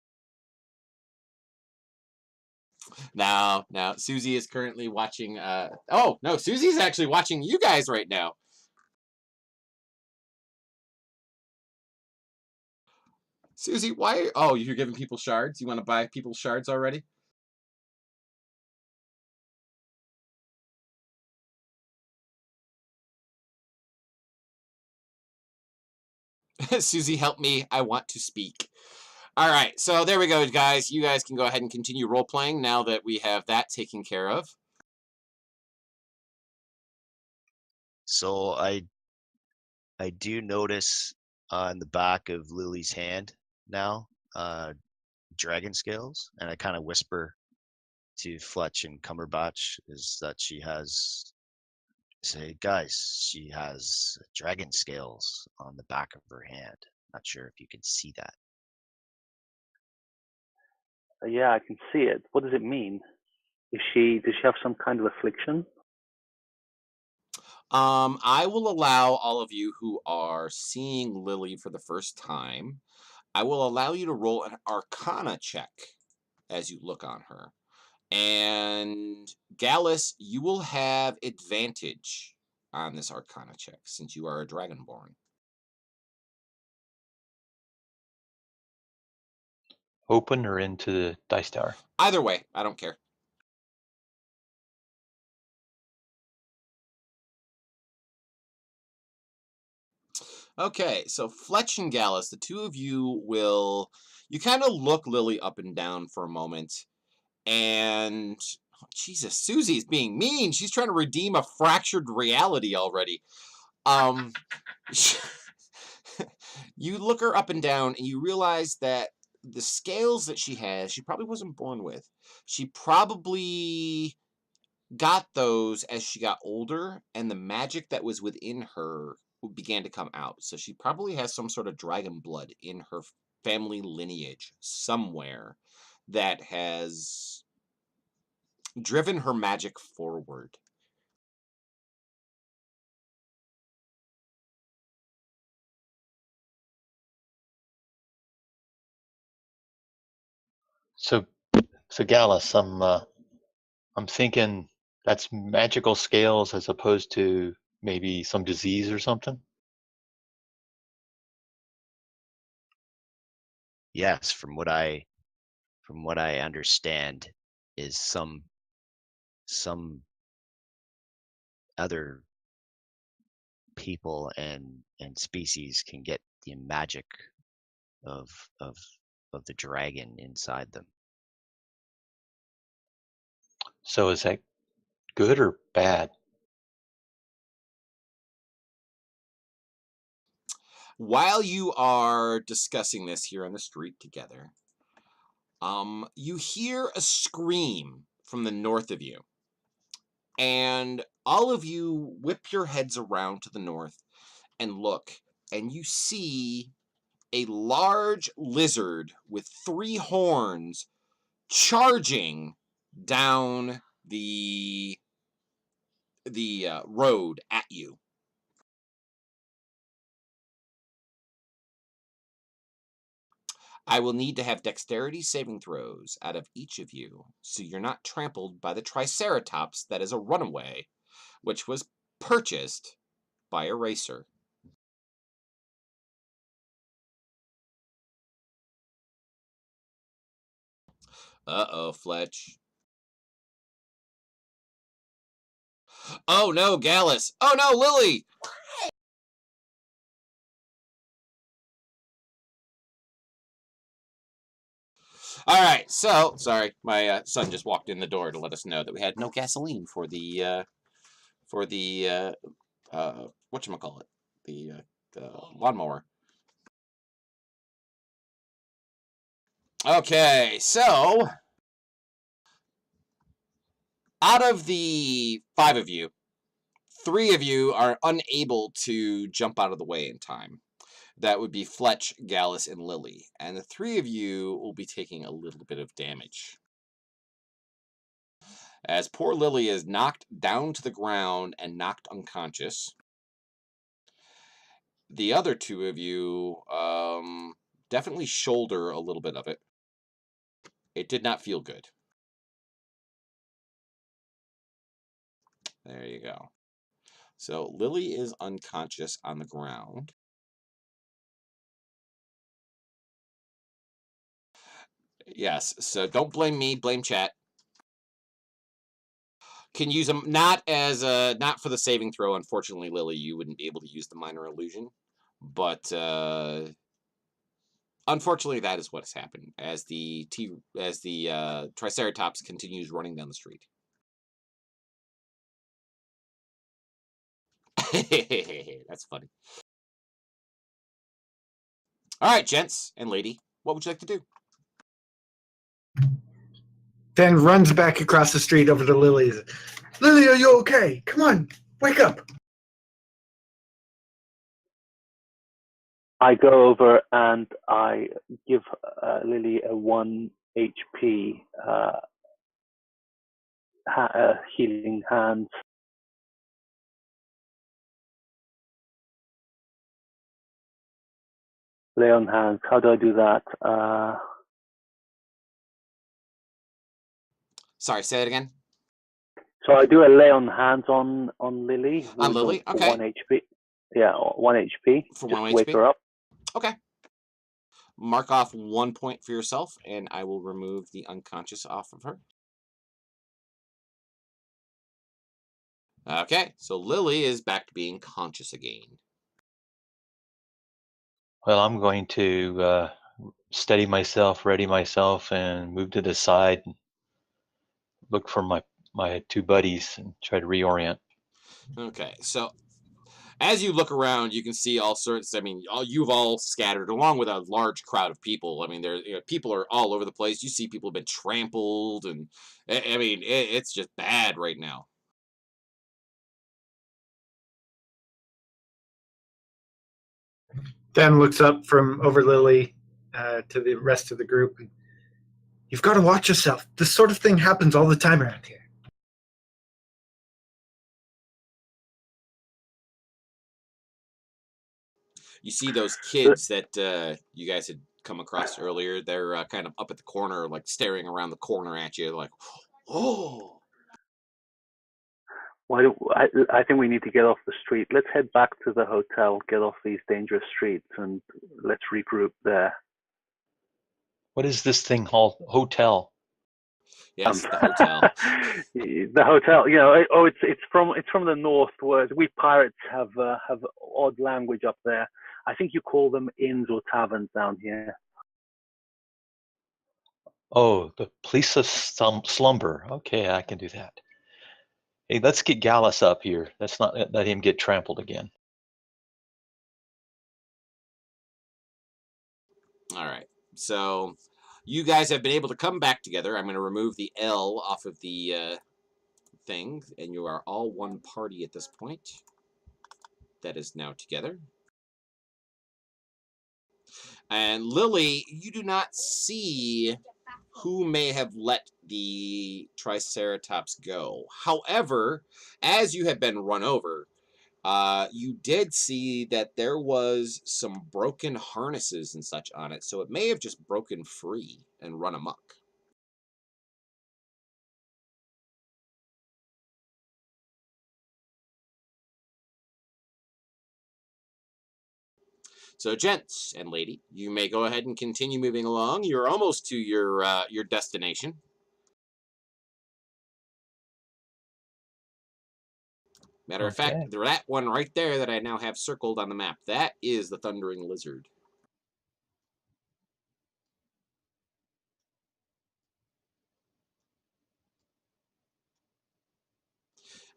Now, Susie is currently watching. Oh, no, Susie's actually watching you guys right now. Susie, why? Oh, you're giving people shards? You want to buy people shards already? Susie, help me. I want to speak. All right, so there we go, guys. You guys can go ahead and continue role-playing now that we have that taken care of. So I do notice on the back of Lily's hand now dragon scales, and I kind of whisper to Fletch and Cumberbatch is that she has say, guys, she has dragon scales on the back of her hand. Not sure if you can see that. Yeah, I can see it. What does it mean? Does she have some kind of affliction? I will allow all of you who are seeing Lily for the first time, I will allow you to roll an Arcana check as you look on her. And Gallus, you will have advantage on this Arcana check since you are a Dragonborn. Open or into the dice tower? Either way, I don't care. Okay, so Fletch and Gallus, the two of you will... You kind of look Lily up and down for a moment, and... Oh, Jesus, Susie's being mean. She's trying to redeem a fractured reality already. You look her up and down, and you realize that the scales that she has, she probably wasn't born with. She probably got those as she got older, and the magic that was within her began to come out. So she probably has some sort of dragon blood in her family lineage somewhere that has driven her magic forward. So Gallus, I'm thinking that's magical scales as opposed to maybe some disease or something. Yes, from what I understand, is some other people and species can get the magic of of the dragon inside them. So is that good or bad? While you are discussing this here on the street together, you hear a scream from the north of you. And all of you whip your heads around to the north and look, and you see a large lizard with 3 horns charging down the road at you. I will need to have dexterity saving throws out of each of you, so you're not trampled by the Triceratops that is a runaway, which was purchased by a racer. Uh-oh, Fletch. Oh no, Gallus. Oh no, Lily! Alright, so, sorry, my son just walked in the door to let us know that we had no gasoline for the whatchamacallit? The lawnmower. Okay, so out of the 5 of you, 3 of you are unable to jump out of the way in time. That would be Fletch, Gallus, and Lily. And the 3 of you will be taking a little bit of damage. As poor Lily is knocked down to the ground and knocked unconscious. The other 2 of you definitely shoulder a little bit of it. It did not feel good. There you go. So Lily is unconscious on the ground. Yes, so don't blame me, blame chat. Can use them not as not for the saving throw. Unfortunately, Lily, you wouldn't be able to use the minor illusion. But unfortunately, that is what has happened as the Triceratops continues running down the street. That's funny. All right, gents and lady, what would you like to do? Then runs back across the street over to Lily. Lily, are you okay? Come on, wake up. I go over and I give Lily a 1 HP healing hand. Lay on hands. How do I do that? Sorry, say it again. So I do a lay on hands on Lily. On Lily, okay. 1 HP. Yeah, 1 HP. For Just 1 wake HP? her up. Okay. Mark off 1 point for yourself, and I will remove the unconscious off of her. Okay, so Lily is back to being conscious again. Well, I'm going to steady myself, ready myself, and move to the side and look for my 2 buddies and try to reorient. Okay, so as you look around, you can see all sorts. I mean, you've all scattered along with a large crowd of people. I mean, people are all over the place. You see people have been trampled, and I mean, it's just bad right now. Dan looks up from over Lily to the rest of the group. You've got to watch yourself. This sort of thing happens all the time around here. You see those kids that you guys had come across earlier. They're kind of up at the corner, like staring around the corner at you, like, oh. I think we need to get off the street. Let's head back to the hotel, get off these dangerous streets, and let's regroup there. What is this thing called? Hotel? Yes, the hotel. The hotel. You know, it's from the north. Where we pirates have odd language up there. I think you call them inns or taverns down here. Oh, the police of slumber. Okay, I can do that. Hey, let's get Gallus up here. Let's not let him get trampled again. All right. So you guys have been able to come back together. I'm going to remove the L off of the thing, and you are all one party at this point. That is now together. And Lily, you do not see who may have let the Triceratops go. However, as you have been run over, You did see that there was some broken harnesses and such on it, so it may have just broken free and run amok. So, gents and lady, you may go ahead and continue moving along. You're almost to your destination. Matter of fact, Okay. that one right there that I now have circled on the map, that is the Thundering Lizard.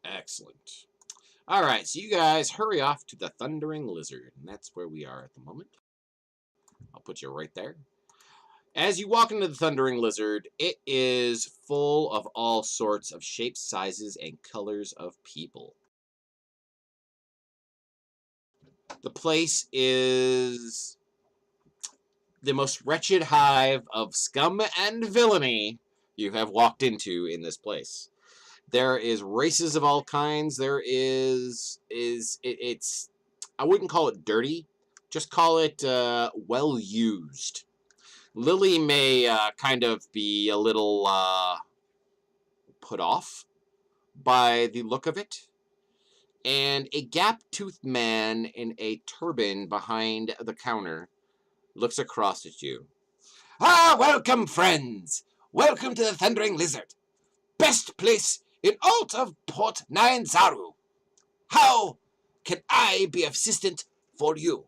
Excellent. All right, so you guys hurry off to the Thundering Lizard, and that's where we are at the moment. I'll put you right there. As you walk into the Thundering Lizard, it is full of all sorts of shapes, sizes, and colors of people. The place is the most wretched hive of scum and villainy you have walked into in this place. There is races of all kinds. There it's I wouldn't call it dirty, just call it well used. Lily may kind of be a little put off by the look of it, and a gap-toothed man in a turban behind the counter looks across at you. Ah, welcome, friends! Welcome to the Thundering Lizard. Best place in all of Port Nyanzaru. How can I be of assistance for you?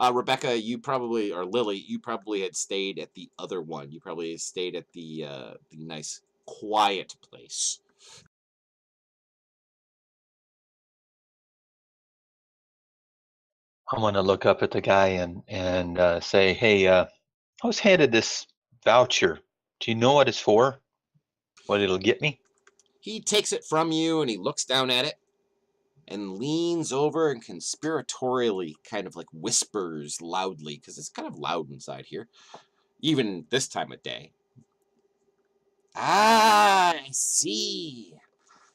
Rebecca, you probably, or Lily, you probably had stayed at the other one. You probably stayed at the nice, quiet place. I'm going to look up at the guy and say, hey, I was handed this voucher. Do you know what it's for? What it'll get me? He takes it from you and he looks down at it and leans over and conspiratorially kind of like whispers loudly, because it's kind of loud inside here, even this time of day. Ah, I see.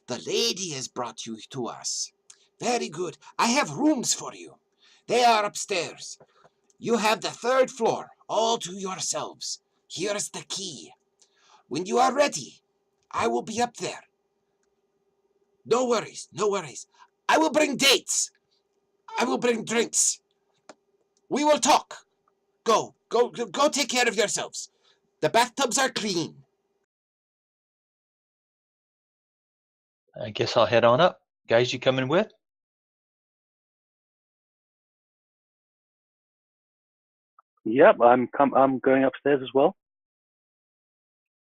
The lady has brought you to us. Very good. I have rooms for you. They are upstairs. You have the 3rd floor, all to yourselves. Here's the key. When you are ready, I will be up there. No worries, no worries. I will bring dates. I will bring drinks. We will talk. Go take care of yourselves. The bathtubs are clean. I guess I'll head on up. Guys, you coming with? Yep, I'm going upstairs as well.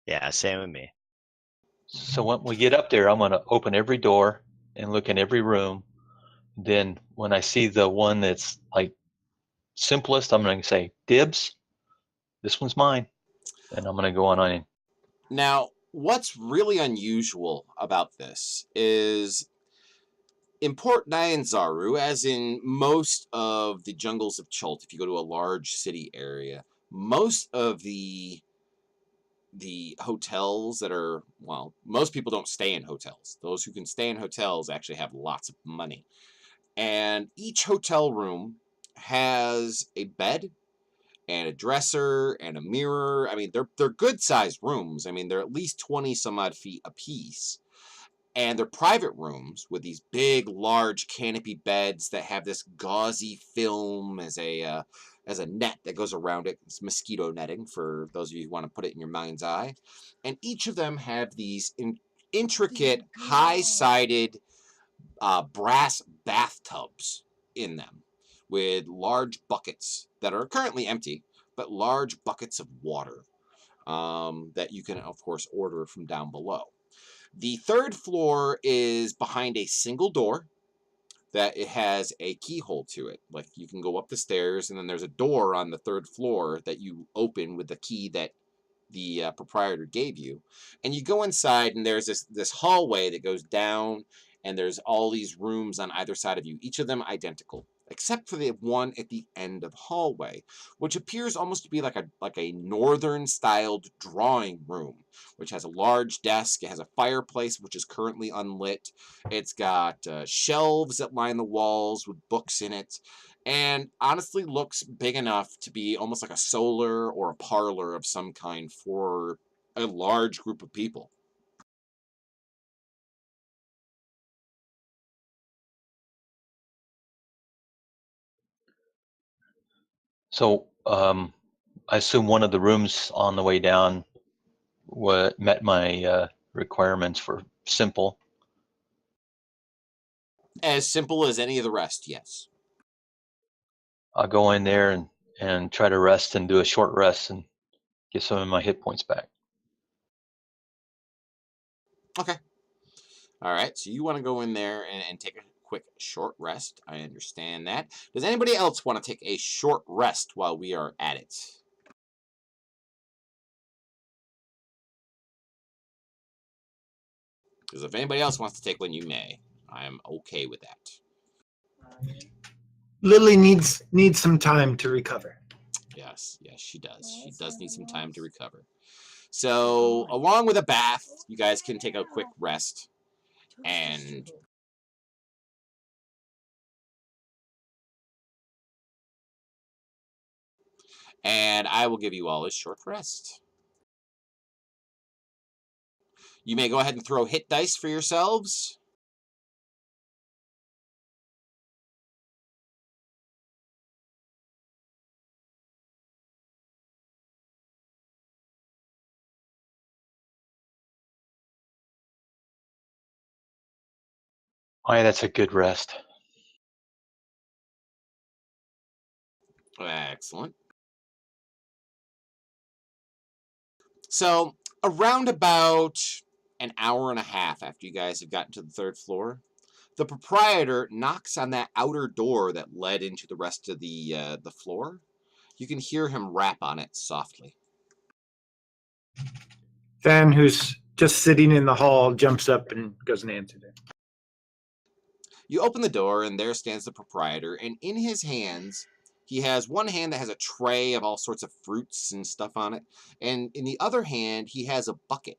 Yeah, same with me. So when we get up there, I'm going to open every door and look in every room. Then when I see the one that's like simplest, I'm going to say, dibs, this one's mine. And I'm going to go on in. Now, what's really unusual about this is in Port Nyanzaru, as in most of the jungles of Chult, if you go to a large city area, most of the hotels that are, well, most people don't stay in hotels. Those who can stay in hotels actually have lots of money. And each hotel room has a bed and a dresser and a mirror. I mean, they're good sized rooms. I mean, they're at least 20 some odd feet apiece. And they're private rooms with these big, large canopy beds that have this gauzy film as a net that goes around it. It's mosquito netting for those of you who want to put it in your mind's eye. And each of them have these intricate, high-sided brass bathtubs in them with large buckets that are currently empty, but large buckets of water that you can, of course, order from down below. The 3rd floor is behind a single door that it has a keyhole to it. Like you can go up the stairs, and then there's a door on the 3rd floor that you open with the key that the proprietor gave you. And you go inside, and there's this hallway that goes down, and there's all these rooms on either side of you, each of them identical, except for the one at the end of the hallway, which appears almost to be like a northern-styled drawing room, which has a large desk. It has a fireplace, which is currently unlit. It's got shelves that line the walls with books in it, and honestly looks big enough to be almost like a solar or a parlor of some kind for a large group of people. So I assume one of the rooms on the way down met my requirements for simple. As simple as any of the rest, yes. I'll go in there and try to rest and do a short rest and get some of my hit points back. Okay. All right, so you want to go in there and take a quick short rest. I understand that. Does anybody else want to take a short rest while we are at it? Because if anybody else wants to take one, you may. I am okay with that. Lily needs some time to recover. Yes, she does. She does need some time to recover. So, along with a bath, you guys can take a quick rest. And I will give you all a short rest. You may go ahead and throw hit dice for yourselves. Oh, yeah, that's a good rest. Excellent. So, around about an hour and a half after you guys have gotten to the third floor, the proprietor knocks on that outer door that led into the rest of the floor. You can hear him rap on it softly. Van, who's just sitting in the hall, jumps up and goes and answers it. You open the door, and there stands the proprietor, and in his hands, he has one hand that has a tray of all sorts of fruits and stuff on it, and in the other hand, he has a bucket.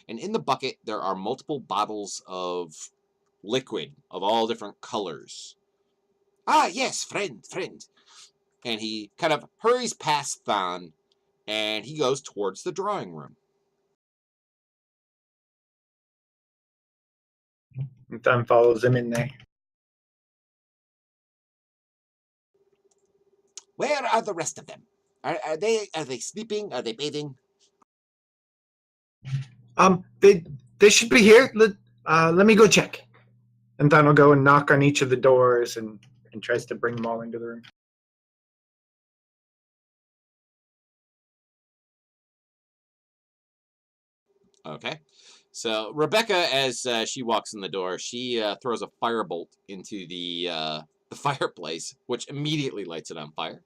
And in the bucket, there are multiple bottles of liquid of all different colors. Ah, yes, friend. And he kind of hurries past Thon, and he goes towards the drawing room. And Thumb follows him in there. Where are the rest of them? Are they sleeping? Are they bathing? They should be here. Let me go check. And Thumb will go and knock on each of the doors and tries to bring them all into the room. Okay. So Rebecca, as she walks in the door, she throws a firebolt into the fireplace, which immediately lights it on fire.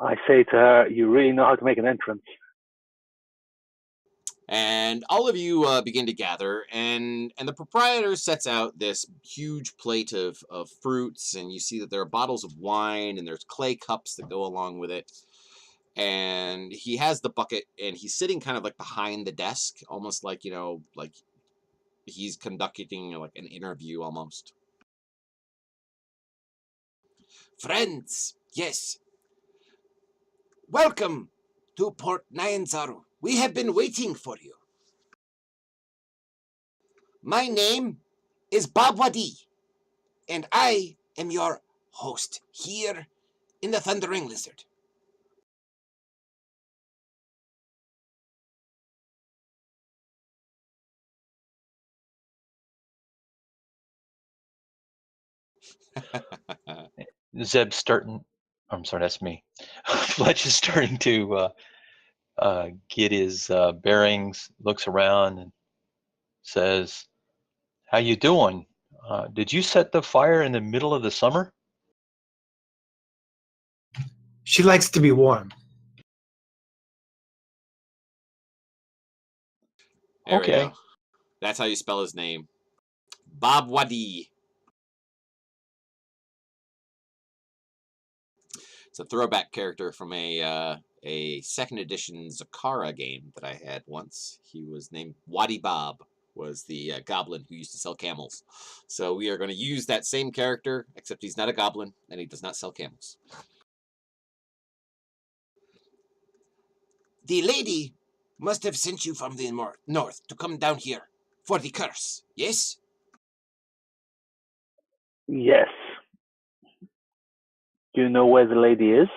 I say to her, you really know how to make an entrance. And all of you begin to gather, and the proprietor sets out this huge plate of fruits, and you see that there are bottles of wine, and there's clay cups that go along with it. And he has the bucket, and he's sitting kind of like behind the desk, almost like, like he's conducting like an interview almost. Friends, yes. Welcome to Port Nyanzaru. We have been waiting for you. My name is Bob Wadi, and I am your host here in the Thundering Lizard. Zeb's starting. I'm sorry, that's me. Fletch is starting to get his bearings, looks around, and says, "How you doing? Did you set the fire in the middle of the summer?" She likes to be warm. There we Okay. go. That's how you spell his name. Bob Wadi. It's a throwback character from a second edition Zakara game that I had once. He was named Wadi Bob, was the goblin who used to sell camels. So we are going to use that same character, except he's not a goblin and he does not sell camels. The lady must have sent you from the north to come down here for the curse, yes? Yes. Do you know where the lady is?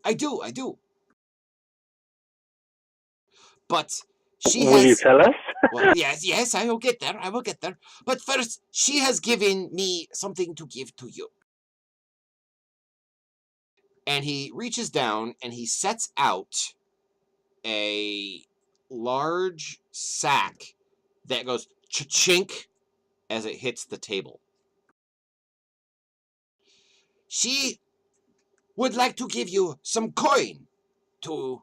I do. But she Will you has... tell us? Well, yes, I will get there. But first, she has given me something to give to you. And he reaches down and he sets out a large sack that goes cha-chink as it hits the table. She would like to give you some coin to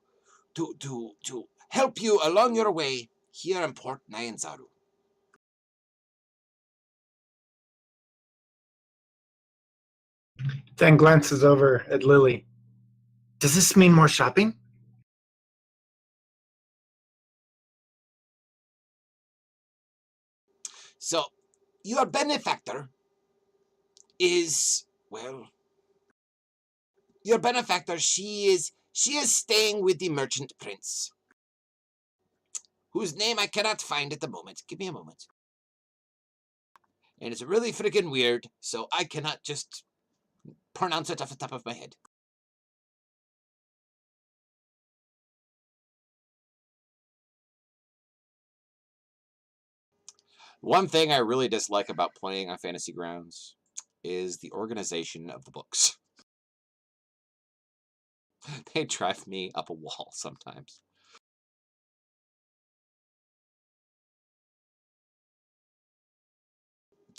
help you along your way here in Port Nyanzaru. Then glances over at Lily. Does this mean more shopping? So, your benefactor is, well, your benefactor, she is staying with the merchant prince, whose name I cannot find at the moment. Give me a moment. And it's really freaking weird, so I cannot just pronounce it off the top of my head. One thing I really dislike about playing on Fantasy Grounds is the organization of the books. They drive me up a wall sometimes.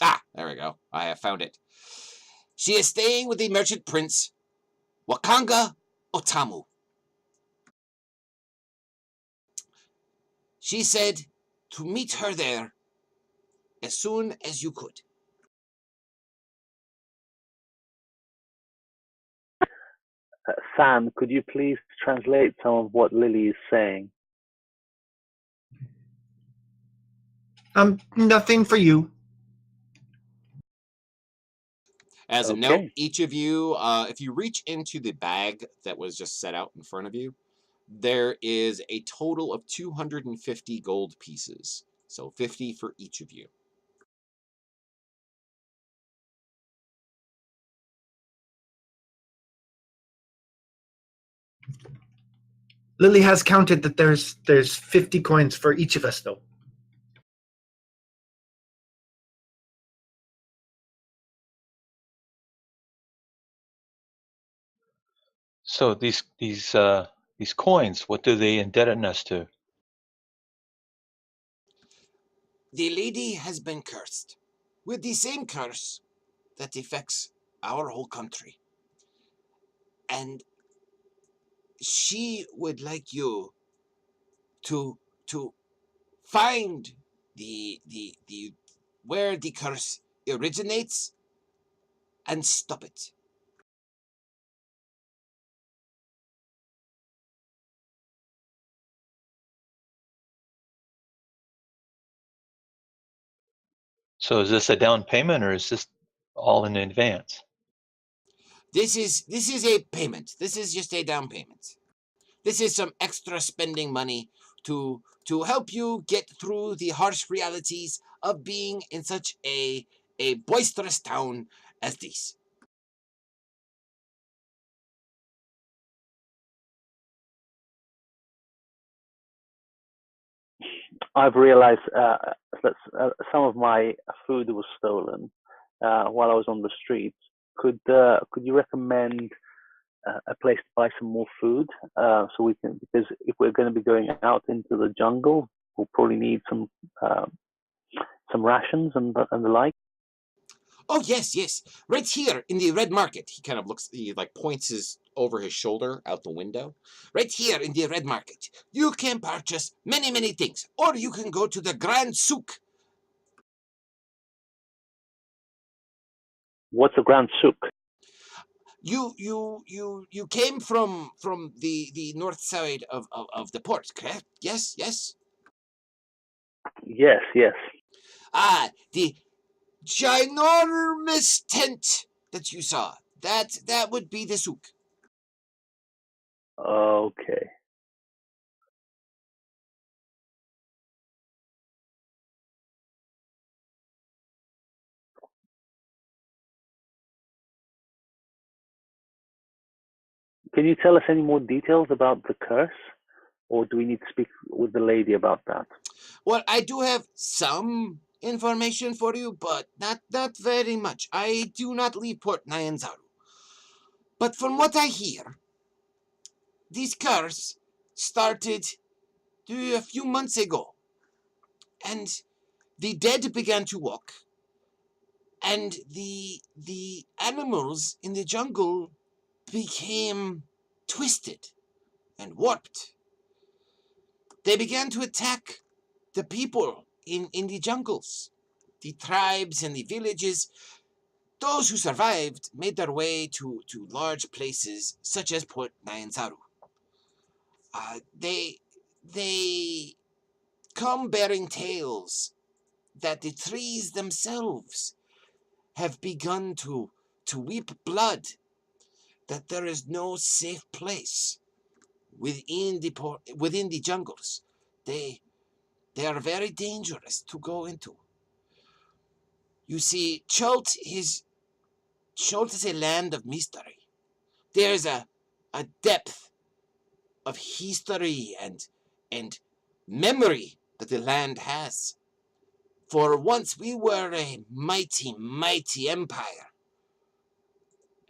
Ah, there we go. I have found it. She is staying with the merchant prince, Wakanga Otamu. She said to meet her there as soon as you could. Sam, could you please translate some of what Lily is saying? Nothing for you. As a Okay. note, each of you, if you reach into the bag that was just set out in front of you, there is a total of 250 gold pieces. So 50 for each of you. Lily has counted that there's 50 coins for each of us, though. So these coins, what do they indebted us to? The lady has been cursed with the same curse that affects our whole country. And she would like you to find the where the curse originates and stop it. So is this a down payment or is this all in advance? This is a payment. This is just a down payment. This is some extra spending money to help you get through the harsh realities of being in such a boisterous town as this. I've realized that some of my food was stolen while I was on the streets. Could you recommend a place to buy some more food so we can, because if we're going to be going out into the jungle, we'll probably need some rations and the like. Oh yes, right here in the red market. He kind of looks. He like points over his shoulder out the window. Right here in the red market, you can purchase many things, or you can go to the Grand Souk. What's a Grand Souk? You came from the north side of the port, correct? Yes, yes. Yes, yes. Ah, the ginormous tent that you saw. That would be the souk. Okay. Can you tell us any more details about the curse? Or do we need to speak with the lady about that? Well, I do have some information for you, but not very much. I do not leave Port Nyanzaru. But from what I hear, this curse started a few months ago, and the dead began to walk, and the animals in the jungle became twisted and warped. They began to attack the people in the jungles, the tribes and the villages. Those who survived made their way to large places such as Port Nyanzaru. They come bearing tales that the trees themselves have begun to weep blood, that there is no safe place within the jungles. They are very dangerous to go into. You see, Chult is a land of mystery. There's a depth of history and memory that the land has. For once we were a mighty, mighty empire,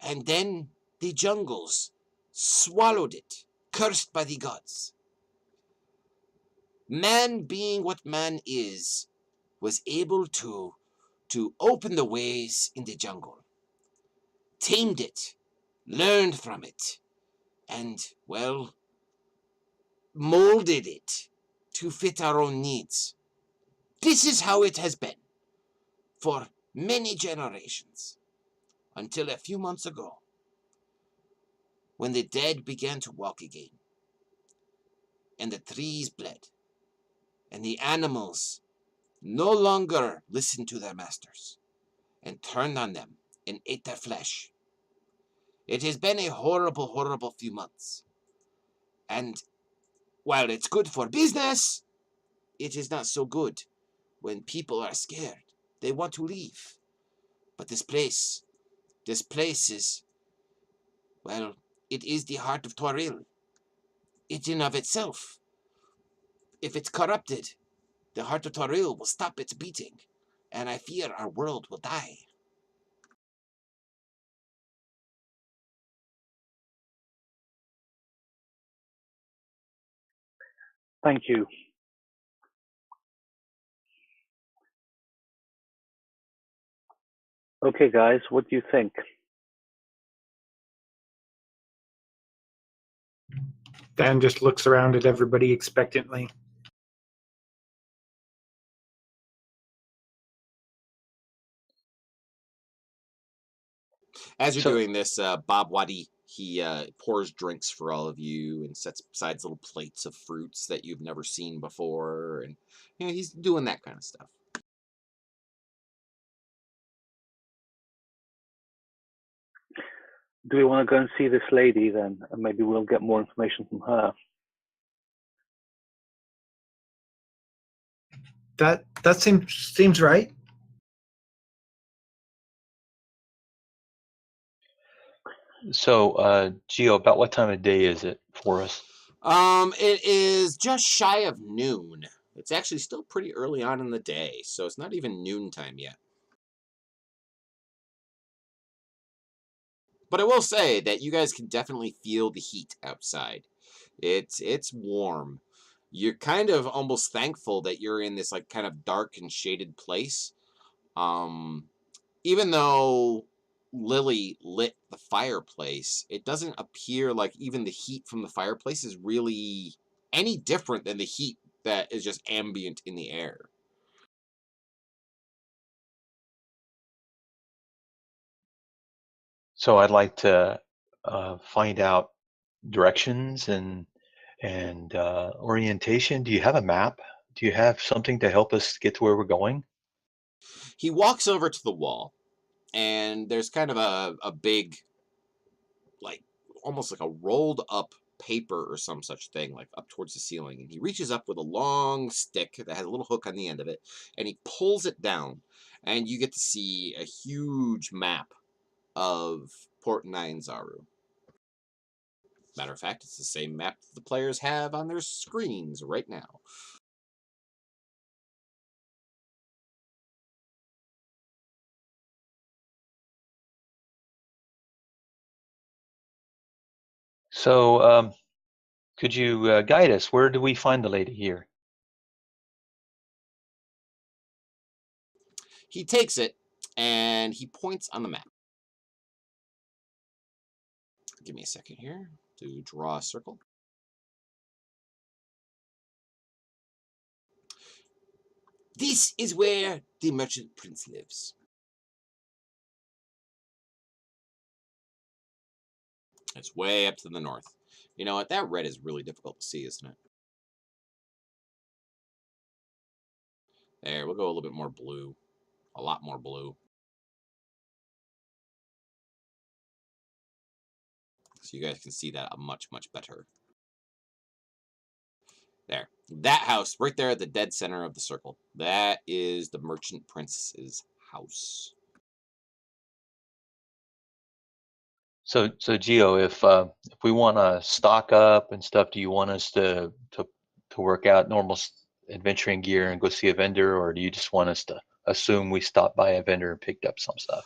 and then the jungles swallowed it, cursed by the gods. Man, being what man is, was able to open the ways in the jungle, tamed it, learned from it, and, well, molded it to fit our own needs. This is how it has been for many generations, until a few months ago, when the dead began to walk again, and the trees bled, and the animals no longer listened to their masters, and turned on them and ate their flesh. It has been a horrible, horrible few months. And while it's good for business, it is not so good when people are scared. They want to leave. But this place is, well, it is the heart of Toril. It in of itself. If it's corrupted, the heart of Toril will stop its beating, and I fear our world will die. Thank you. Okay, guys, what do you think? Dan just looks around at everybody expectantly. As you're So, doing this, Bob Waddy, he pours drinks for all of you and sets aside little plates of fruits that you've never seen before, and he's doing that kind of stuff. Do we want to go and see this lady then? And maybe we'll get more information from her. That seems right. Gio, about what time of day is it for us? It is just shy of noon. It's actually still pretty early on in the day, so it's not even noontime yet. But I will say that you guys can definitely feel the heat outside. It's warm. You're kind of almost thankful that you're in this like kind of dark and shaded place. Um, Even though Lily lit the fireplace, it doesn't appear like even the heat from the fireplace is really any different than the heat that is just ambient in the air. So I'd like to find out directions and orientation. Do you have a map? Do you have something to help us get to where we're going? He walks over to the wall, and there's kind of a big, like, almost like a rolled up paper or some such thing, like up towards the ceiling. And he reaches up with a long stick that has a little hook on the end of it, and he pulls it down, and you get to see a huge map of Port Nyanzaru. Matter of fact, it's the same map that the players have on their screens right now. So could you guide us? Where do we find the lady here? He takes it and he points on the map. Give me a second here to draw a circle. This is where the merchant prince lives. It's way up to the north. You know what? That red is really difficult to see, isn't it? There, we'll go a little bit more blue. A lot more blue. So you guys can see that much, much better. There. That house right there at the dead center of the circle. That is the merchant prince's house. So Gio, if we want to stock up and stuff, do you want us to work out normal adventuring gear and go see a vendor, or do you just want us to assume we stopped by a vendor and picked up some stuff?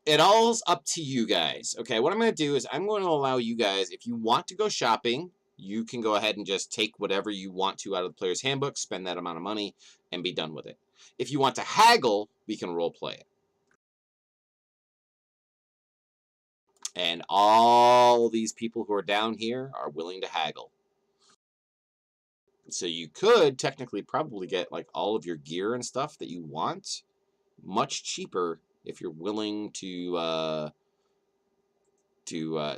It all's up to you guys. Okay, what I'm going to do is I'm going to allow you guys, if you want to go shopping, you can go ahead and just take whatever you want to out of the player's handbook, spend that amount of money, and be done with it. If you want to haggle, we can role play it. And all these people who are down here are willing to haggle. So you could technically probably get like all of your gear and stuff that you want much cheaper if you're willing to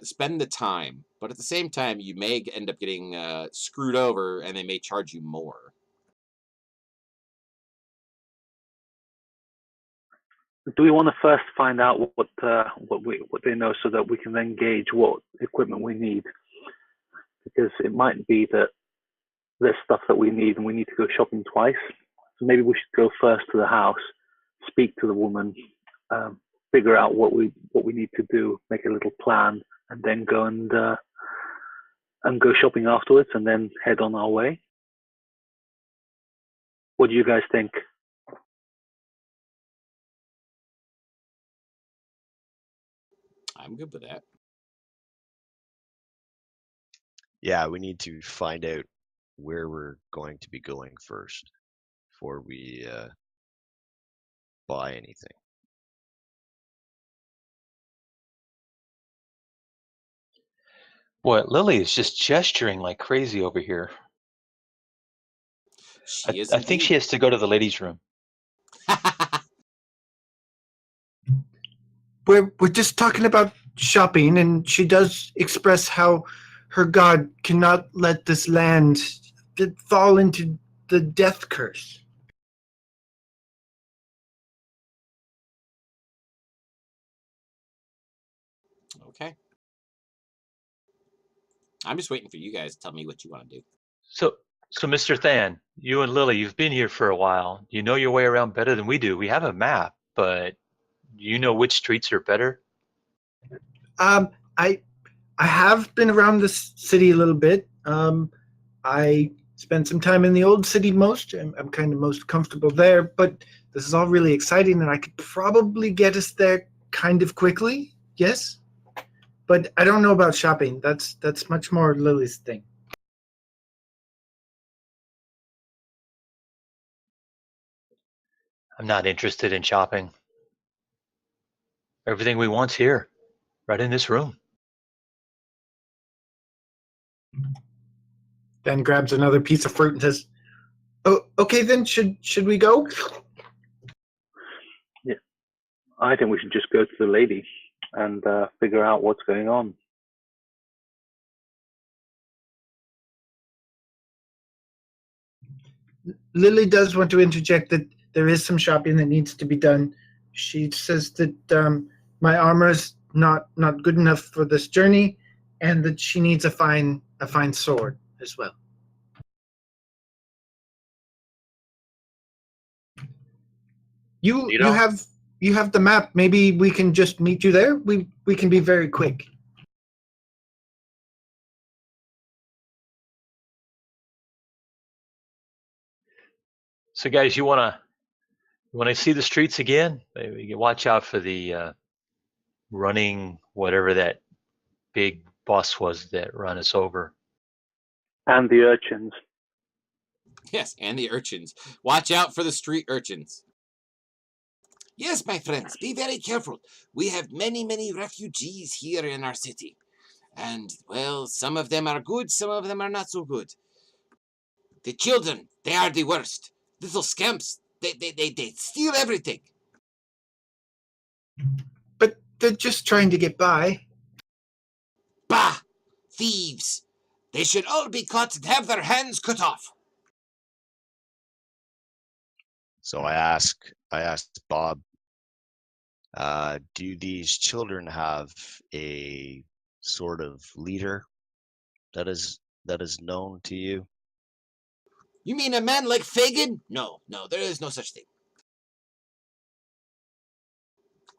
spend the time. But at the same time, you may end up getting screwed over, and they may charge you more. Do we want to first find out what they know so that we can then gauge what equipment we need? Because it might be that there's stuff that we need and we need to go shopping twice. So maybe we should go first to the house, speak to the woman, figure out what we need to do, make a little plan, and then go and go shopping afterwards, and then head on our way. What do you guys think? I'm good with that. Yeah, we need to find out where we're going to be going first before we buy anything. Boy, Lily is just gesturing like crazy over here. She is I think she has to go to the ladies' room. We're just talking about shopping, and she does express how her god cannot let this land fall into the death curse. Okay. I'm just waiting for you guys to tell me what you want to do. So Mr. Than, you and Lily, you've been here for a while. You know your way around better than we do. We have a map, but do you know which streets are better? I have been around this city a little bit. I spent some time in the old city most. I'm kind of most comfortable there, but this is all really exciting, and I could probably get us there kind of quickly. Yes, but I don't know about shopping. That's much more Lily's thing. I'm not interested in shopping. Everything we want's here, right in this room. Then grabs another piece of fruit and says, "Oh, okay. Then should we go?" Yeah, I think we should just go to the lady. and figure out what's going on. Lily does want to interject that there is some shopping that needs to be done. She says that my armor is not good enough for this journey, and that she needs a fine sword as well. You have the map. Maybe we can just meet you there. We can be very quick. So, guys, you wanna see the streets again? Maybe you watch out for the running whatever that big bus was that ran us over. And the urchins. Yes, and the urchins. Watch out for the street urchins. Yes, my friends, be very careful. We have many, many refugees here in our city. And, well, some of them are good, some of them are not so good. The children, they are the worst. Little scamps, they steal everything. But they're just trying to get by. Bah! Thieves! They should all be caught and have their hands cut off. So I asked Bob, do these children have a sort of leader that is known to you? You mean a man like Fagin? No, there is no such thing.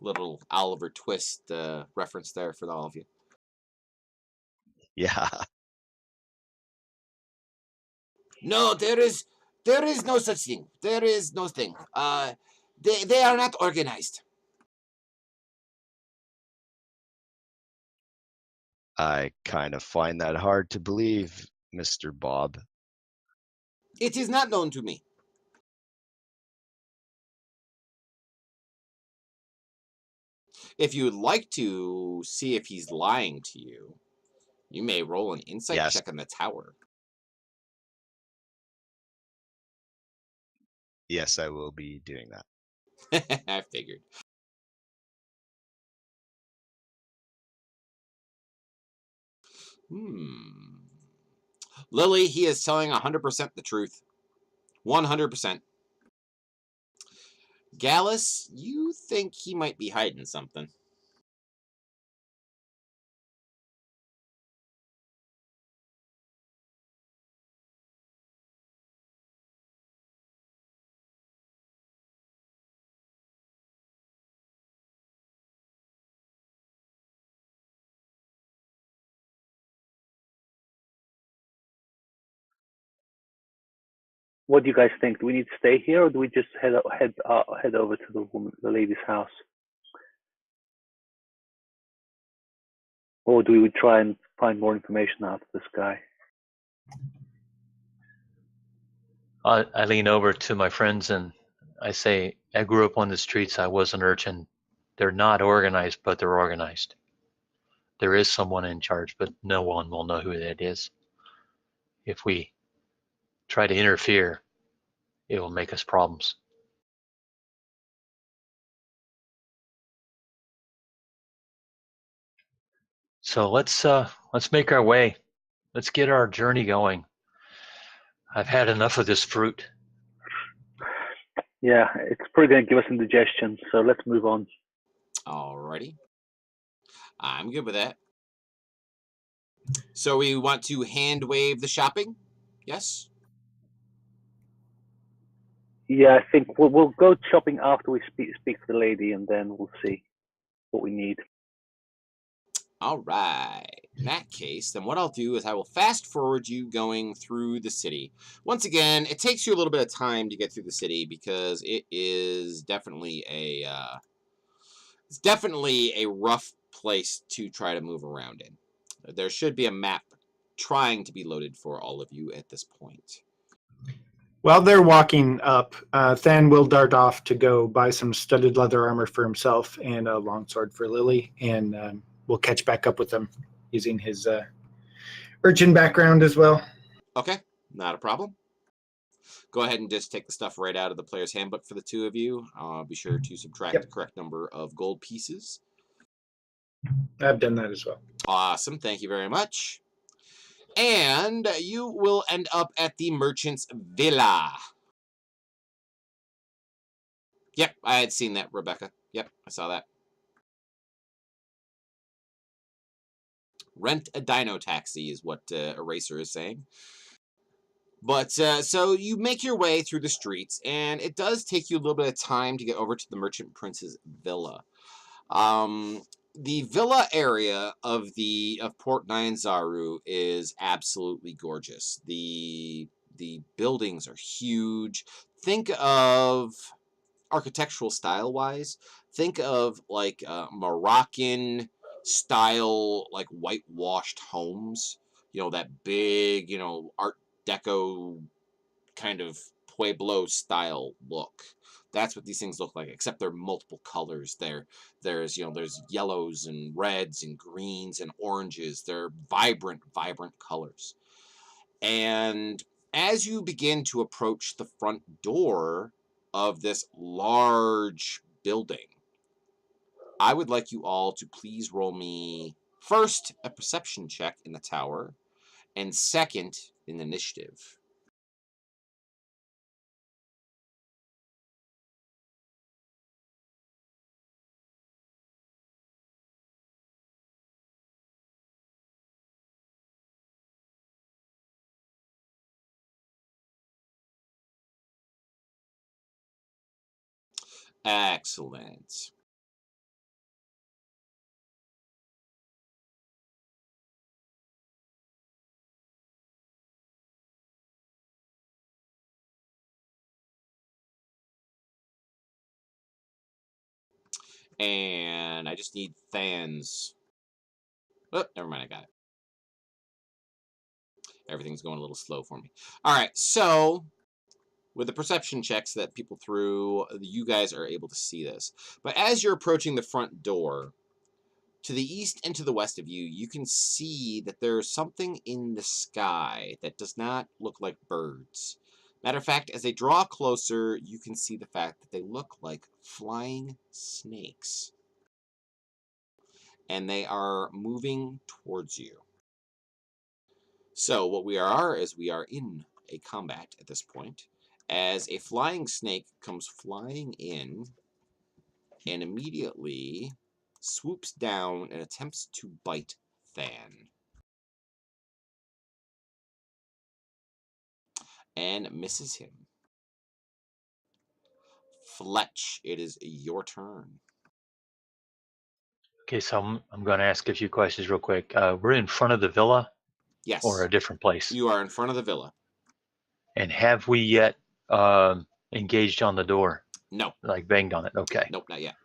Little Oliver Twist reference there for all of you. Yeah. No, there is no such thing. There is no thing. They are not organized. I kind of find that hard to believe, Mr. Bob. It is not known to me. If you would like to see if he's lying to you, you may roll an insight Yes. check on the tower. Yes, I will be doing that. I figured. Lily, he is telling 100% the truth. 100%. Gallus, you think he might be hiding something. What do you guys think? Do we need to stay here, or do we just head over to the lady's house, or do we try and find more information out of this guy? I lean over to my friends and I say, I grew up on the streets. I was an urchin. They're not organized, but they're organized. There is someone in charge, but no one will know who that is. If we try to interfere, it will make us problems. So let's make our way. Let's get our journey going. I've had enough of this fruit. Yeah, it's probably going to give us indigestion, so let's move on. Alrighty. I'm good with that. So we want to hand wave the shopping? Yes? Yeah, I think we'll go shopping after we speak to the lady, and then we'll see what we need. All right. In that case, then what I'll do is I will fast forward you going through the city. Once again, it takes you a little bit of time to get through the city because it is definitely a rough place to try to move around in. There should be a map trying to be loaded for all of you at this point. While they're walking up, Than will dart off to go buy some studded leather armor for himself and a longsword for Lily, and we'll catch back up with them using his urchin background as well. Okay, not a problem. Go ahead and just take the stuff right out of the player's handbook for the two of you. Be sure to subtract the correct number of gold pieces. I've done that as well. Awesome. Thank you very much. And you will end up at the merchant's villa. Yep, I had seen that, Rebecca. Yep, I saw that. Rent a dino taxi is what Eraser is saying. But so you make your way through the streets, and it does take you a little bit of time to get over to the merchant prince's villa. The villa area of Port Nyanzaru is absolutely gorgeous. The buildings are huge. Think of architectural style wise. Think of like Moroccan style, like whitewashed homes. You know, that big, Art Deco kind of Pueblo style look. That's what these things look like, except they're multiple colors. There's yellows and reds and greens and oranges. They're vibrant colors. And as you begin to approach the front door of this large building, I would like you all to please roll me first a perception check in the tower, and second in initiative. Excellent. And I just need fans. Oh, never mind, I got it. Everything's going a little slow for me. All right, so with the perception checks that people threw, you guys are able to see this. But as you're approaching the front door, to the east and to the west of you, you can see that there's something in the sky that does not look like birds. Matter of fact, as they draw closer, you can see the fact that they look like flying snakes. And they are moving towards you. So what we are is we are in a combat at this point, as a flying snake comes flying in and immediately swoops down and attempts to bite Than. And misses him. Fletch, it is your turn. Okay, so I'm going to ask a few questions real quick. We're in front of the villa Yes. or a different place? You are in front of the villa. And have we yet engaged on the door? No. Like banged on it? Okay. Nope, not yet.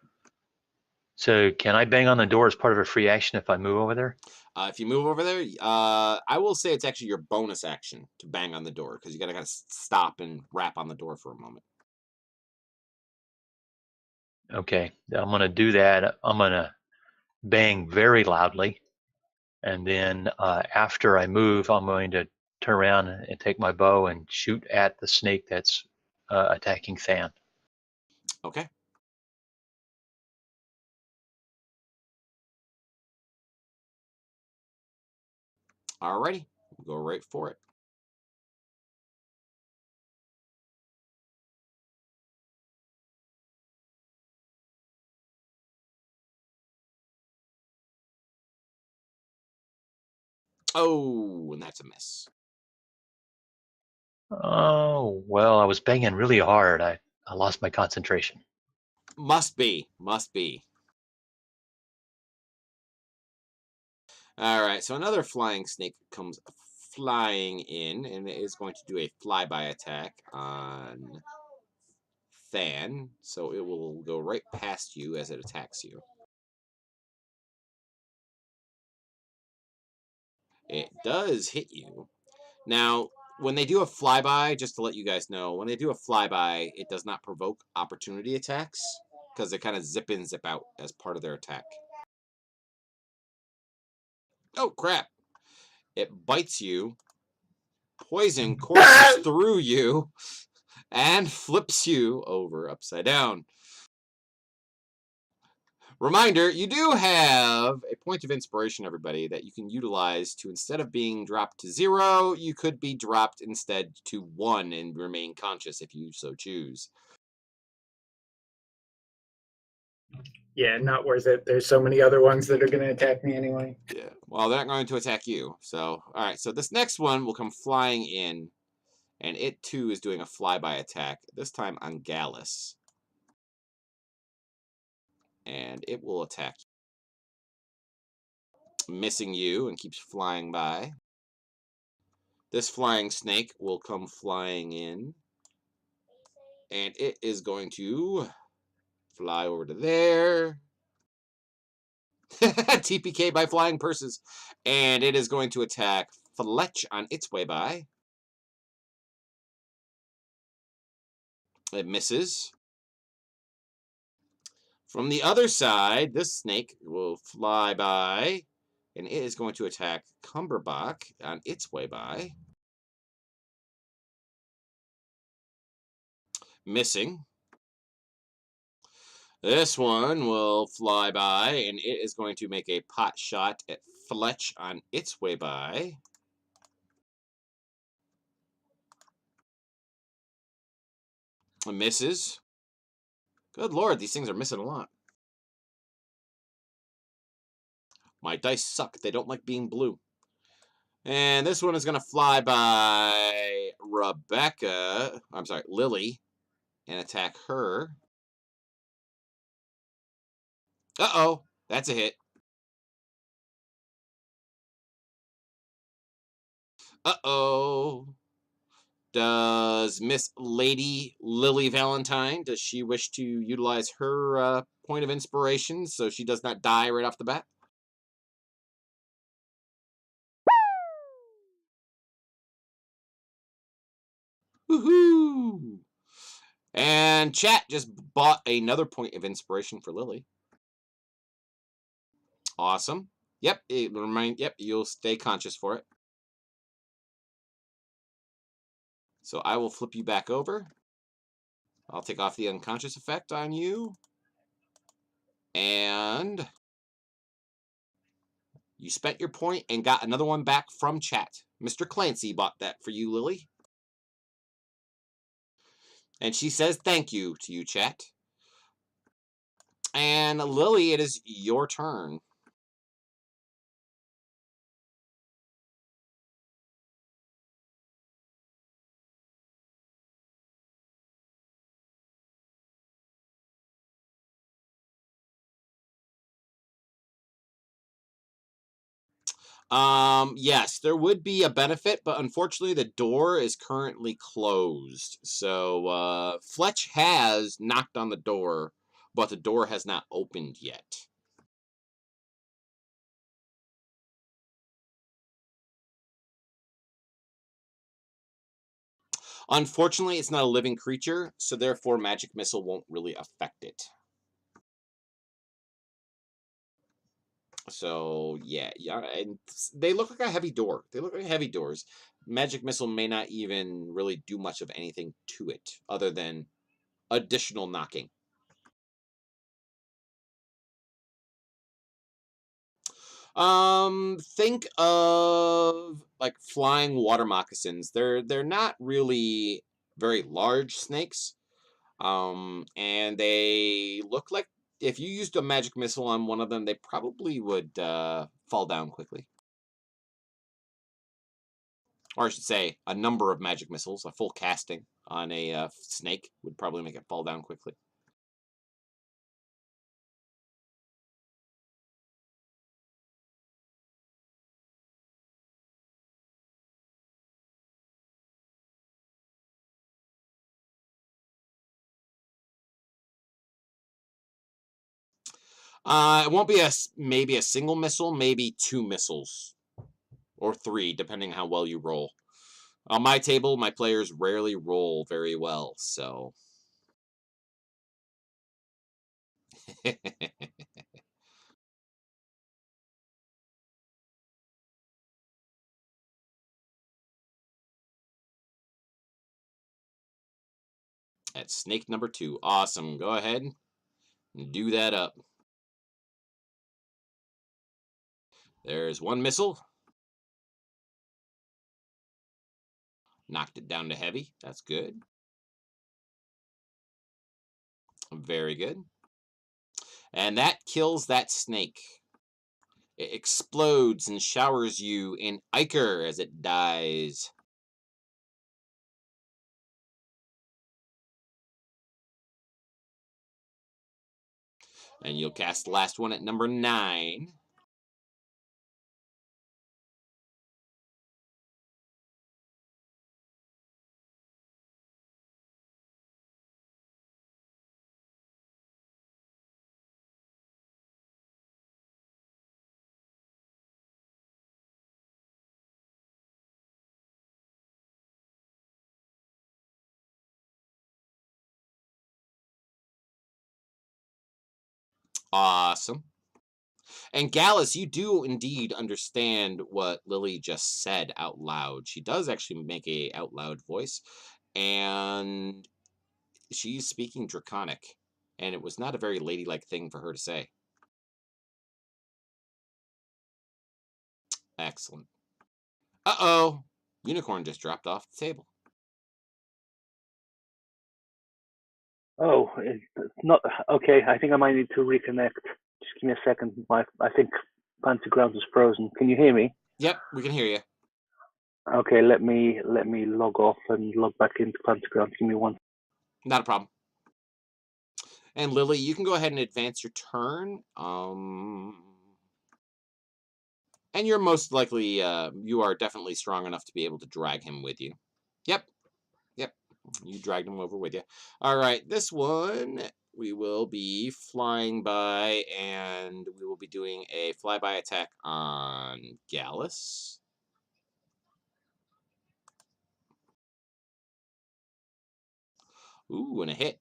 So can I bang on the door as part of a free action if I move over there? If you move over there, I will say it's actually your bonus action to bang on the door, because you got to kind of stop and rap on the door for a moment. Okay, I'm going to do that. I'm going to bang very loudly. And then after I move, I'm going to turn around and take my bow and shoot at the snake that's attacking Than. Okay. Alrighty, we'll go right for it. Oh, and that's a miss. Oh, well, I was banging really hard. I lost my concentration. Must be. Alright, so another flying snake comes flying in, and it is going to do a flyby attack on Than. So it will go right past you as it attacks you. It does hit you. Now, when they do a flyby, just to let you guys know, when they do a flyby, it does not provoke opportunity attacks, because they kind of zip in, zip out as part of their attack. Oh, crap. It bites you. Poison courses through you and flips you over upside down. Reminder, you do have a point of inspiration, everybody, that you can utilize to, instead of being dropped to 0, you could be dropped instead to 1 and remain conscious if you so choose. Yeah, not worth it. There's so many other ones that are going to attack me anyway. Yeah, well, they're not going to attack you. So, all right, so this next one will come flying in, and it too is doing a flyby attack, this time on Gallus. And it will attack you, missing you, and keeps flying by. This flying snake will come flying in, and it is going to fly over to there. TPK by flying purses. And it is going to attack Fletch on its way by. It misses. From the other side, this snake will fly by, and it is going to attack Cumberbach on its way by. Missing. This one will fly by, and it is going to make a pot shot at Fletch on its way by. Misses. Good lord, these things are missing a lot. My dice suck. They don't like being blue. And this one is going to fly by Lily, and attack her. Uh-oh, that's a hit. Uh-oh. Does Miss Lady Lily Valentine, does she wish to utilize her point of inspiration so she does not die right off the bat? Woohoo! And chat just bought another point of inspiration for Lily. Awesome. Yep, you'll stay conscious for it. So I will flip you back over. I'll take off the unconscious effect on you. And you spent your point and got another one back from chat. Mr. Clancy bought that for you, Lily. And she says thank you to you, chat. And Lily, it is your turn. Yes, there would be a benefit, but unfortunately the door is currently closed. So, Fletch has knocked on the door, but the door has not opened yet. Unfortunately, it's not a living creature, so therefore Magic Missile won't really affect it. So, yeah, and they look like a heavy door. They look like heavy doors. Magic Missile may not even really do much of anything to it, other than additional knocking. Think of like flying water moccasins. They're not really very large snakes. And they look like if you used a magic missile on one of them, they probably would fall down quickly. Or I should say, a number of magic missiles, a full casting on a snake would probably make it fall down quickly. It won't be maybe a single missile, maybe 2 missiles. Or 3, depending how well you roll. On my table, my players rarely roll very well, so... That's snake number 2. Awesome. Go ahead and do that up. There's one missile. Knocked it down to heavy. That's good. Very good. And that kills that snake. It explodes and showers you in ichor as it dies. And you'll cast the last one at number 9. Awesome. And Gallus, you do indeed understand what Lily just said out loud. She does actually make a out loud voice, and she's speaking Draconic, and it was not a very ladylike thing for her to say. Excellent. Uh-oh. Unicorn just dropped off the table. Oh, it's not okay. I think I might need to reconnect. Just give me a second. I think Fancy Grounds is frozen. Can you hear me? Yep, we can hear you. Okay, let me log off and log back into Fancy Grounds. Give me one. Not a problem. And Lily, you can go ahead and advance your turn. And you're most likely, you are definitely strong enough to be able to drag him with you. Yep. You dragged him over with you. All right, this one we will be flying by, and we will be doing a flyby attack on Gallus. Ooh, and a hit.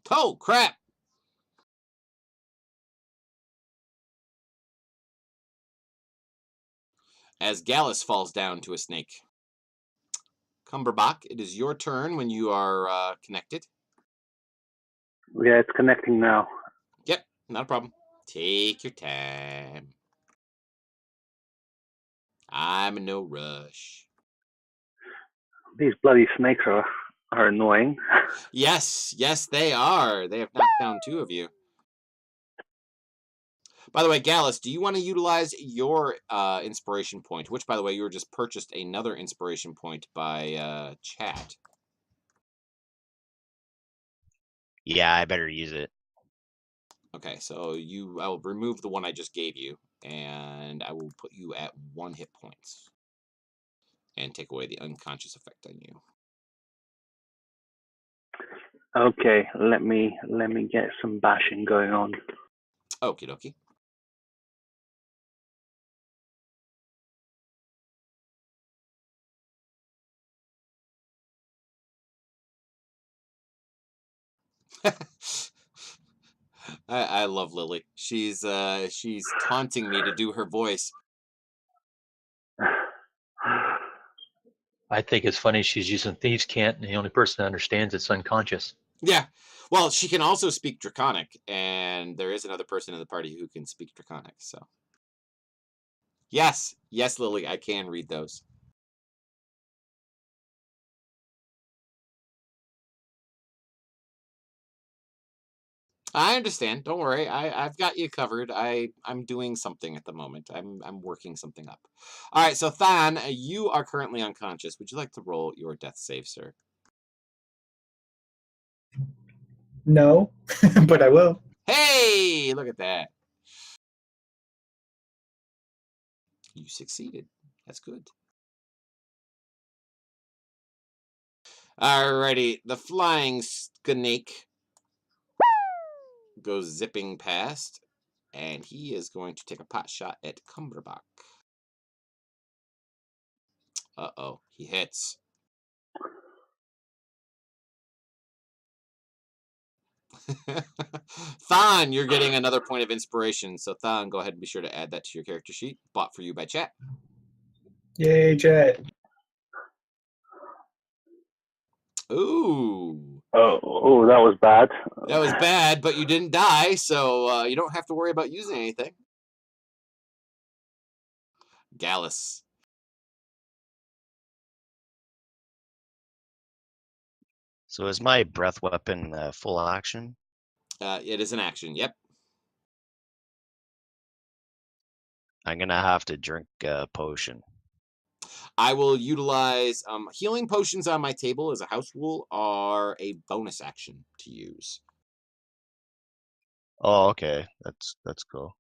Oh, crap! As Gallus falls down to a snake. Cumberbach, it is your turn when you are connected. Yeah, it's connecting now. Yep, not a problem. Take your time. I'm in no rush. These bloody snakes are annoying. Yes, they are. They have knocked down 2 of you. By the way, Gallus, do you want to utilize your inspiration point? Which, by the way, you were just purchased another inspiration point by chat. Yeah, I better use it. Okay, so I will remove the one I just gave you, and I will put you at 1 hit points, and take away the unconscious effect on you. Okay, let me get some bashing going on. Okie dokie. I love Lily. She's taunting me to do her voice. I think it's funny she's using Thieves' Cant, and the only person that understands it's unconscious. Yeah. Well, she can also speak Draconic, and there is another person in the party who can speak Draconic, so. Yes, Lily, I can read those. I understand. Don't worry. I've got you covered. I'm doing something at the moment. I'm working something up. All right, so Than, you are currently unconscious. Would you like to roll your death save, sir? No, but I will. Hey, look at that. You succeeded. That's good. Alrighty, the flying snake goes zipping past, and he is going to take a pot shot at Cumberbach. Uh-oh, he hits. Thon, you're getting another point of inspiration. So Thon, go ahead and be sure to add that to your character sheet. Bought for you by chat. Yay, chat. Ooh. Oh, that was bad. That was bad, but you didn't die, so you don't have to worry about using anything. Gallus. So is my breath weapon full action? It is an action. Yep. I'm gonna have to drink a potion. I will utilize healing potions on my table as a house rule are a bonus action to use. Oh, okay. That's cool.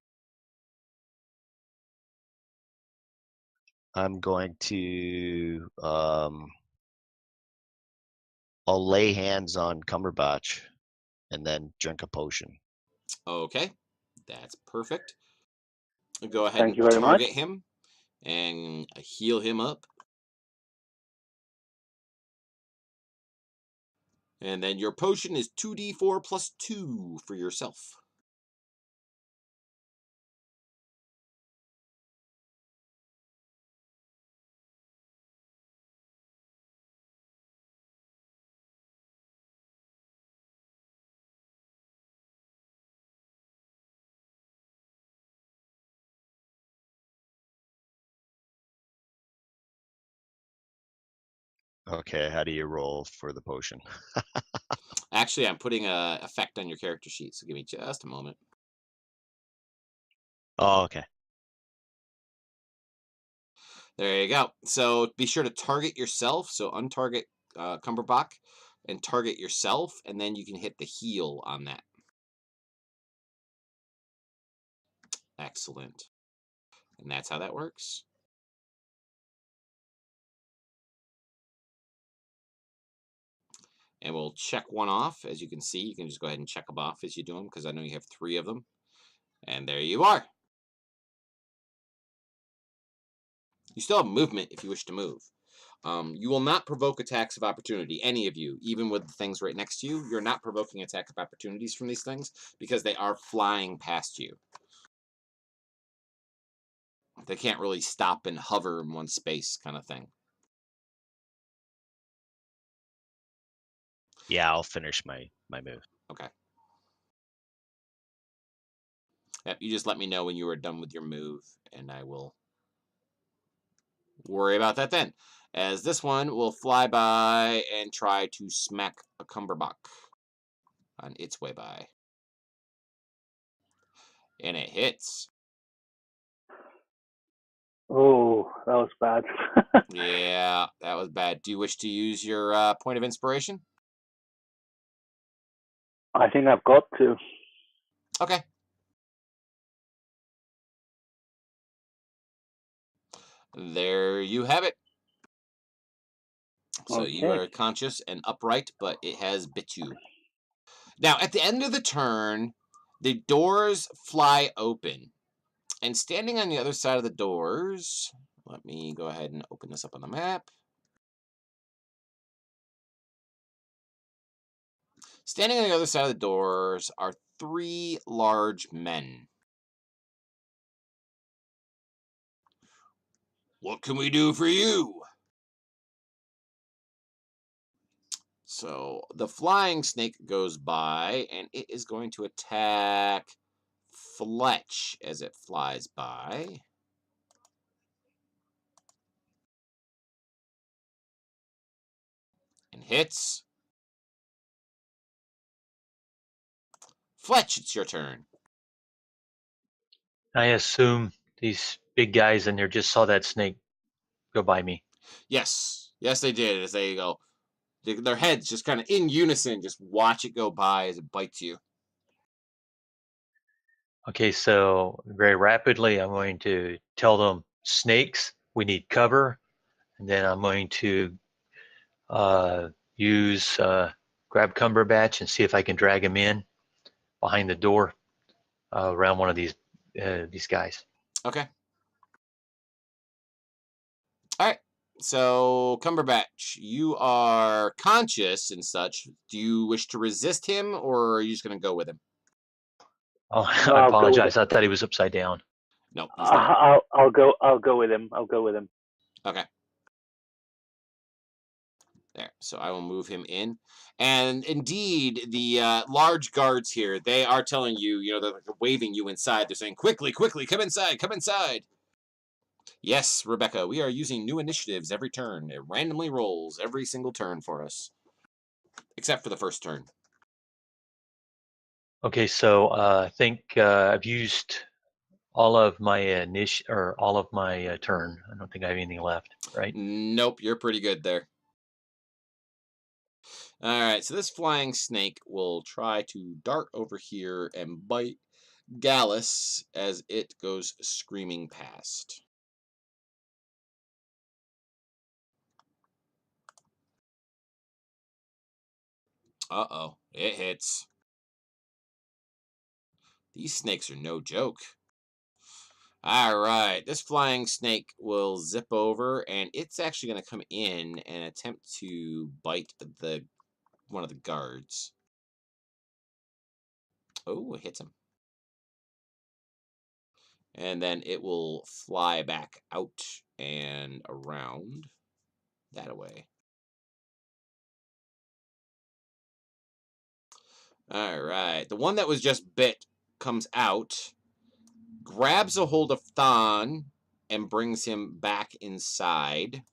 I'm going to I'll lay hands on Cumberbatch and then drink a potion. Okay, that's perfect. Go ahead Thank and you very much. target him and heal him up. And then your potion is 2d4 plus 2 for yourself. Okay, how do you roll for the potion? Actually, I'm putting a effect on your character sheet, so give me just a moment. Oh, okay. There you go. So be sure to target yourself. So untarget Cumberbach and target yourself, and then you can hit the heal on that. Excellent. And that's how that works. And we'll check one off. As you can see, you can just go ahead and check them off as you do them, because I know you have 3 of them. And there you are. You still have movement if you wish to move. You will not provoke attacks of opportunity, any of you, even with the things right next to you. You're not provoking attack of opportunities from these things because they are flying past you. They can't really stop and hover in one space kind of thing. Yeah, I'll finish my move. Okay. Yep, you just let me know when you are done with your move, and I will worry about that then. As this one will fly by and try to smack a Cumberbach on its way by. And it hits. Oh, that was bad. Yeah, that was bad. Do you wish to use your point of inspiration? I think I've got to. Okay. There you have it. So you Okay. are conscious and upright, but it has bit you. Now, at the end of the turn, the doors fly open. And standing on the other side of the doors, let me go ahead and open this up on the map. Standing on the other side of the doors are 3 large men. What can we do for you? So the flying snake goes by, and it is going to attack Fletch as it flies by. And hits. Fletch, it's your turn. I assume these big guys in there just saw that snake go by me. Yes. Yes, they did. As they go, their heads just kind of in unison, just watch it go by as it bites you. Okay, so very rapidly, I'm going to tell them, snakes, we need cover. And then I'm going to use grab Cumberbatch and see if I can drag him in behind the door around one of these guys. Okay. All right. So, Cumberbatch, you are conscious and such. Do you wish to resist him, or are you just going to go with him? Oh, No, I I'll go with apologize. I thought he was upside down. No, he's not. I'll go with him. I'll go with him. Okay. There. So I will move him in. And indeed, the large guards here, they are telling you, they're like waving you inside. They're saying, quickly, quickly, come inside, come inside. Yes, Rebecca, we are using new initiatives every turn. It randomly rolls every single turn for us, except for the first turn. Okay, so I think I've used all of my all of my turn. I don't think I have anything left, right? Nope, you're pretty good there. All right, so this flying snake will try to dart over here and bite Gallus as it goes screaming past. Uh-oh, it hits. These snakes are no joke. All right, this flying snake will zip over, and it's actually going to come in and attempt to bite one of the guards. Oh, it hits him. And then it will fly back out and around that way. All right, the one that was just bit comes out, grabs a hold of Thon, and brings him back inside.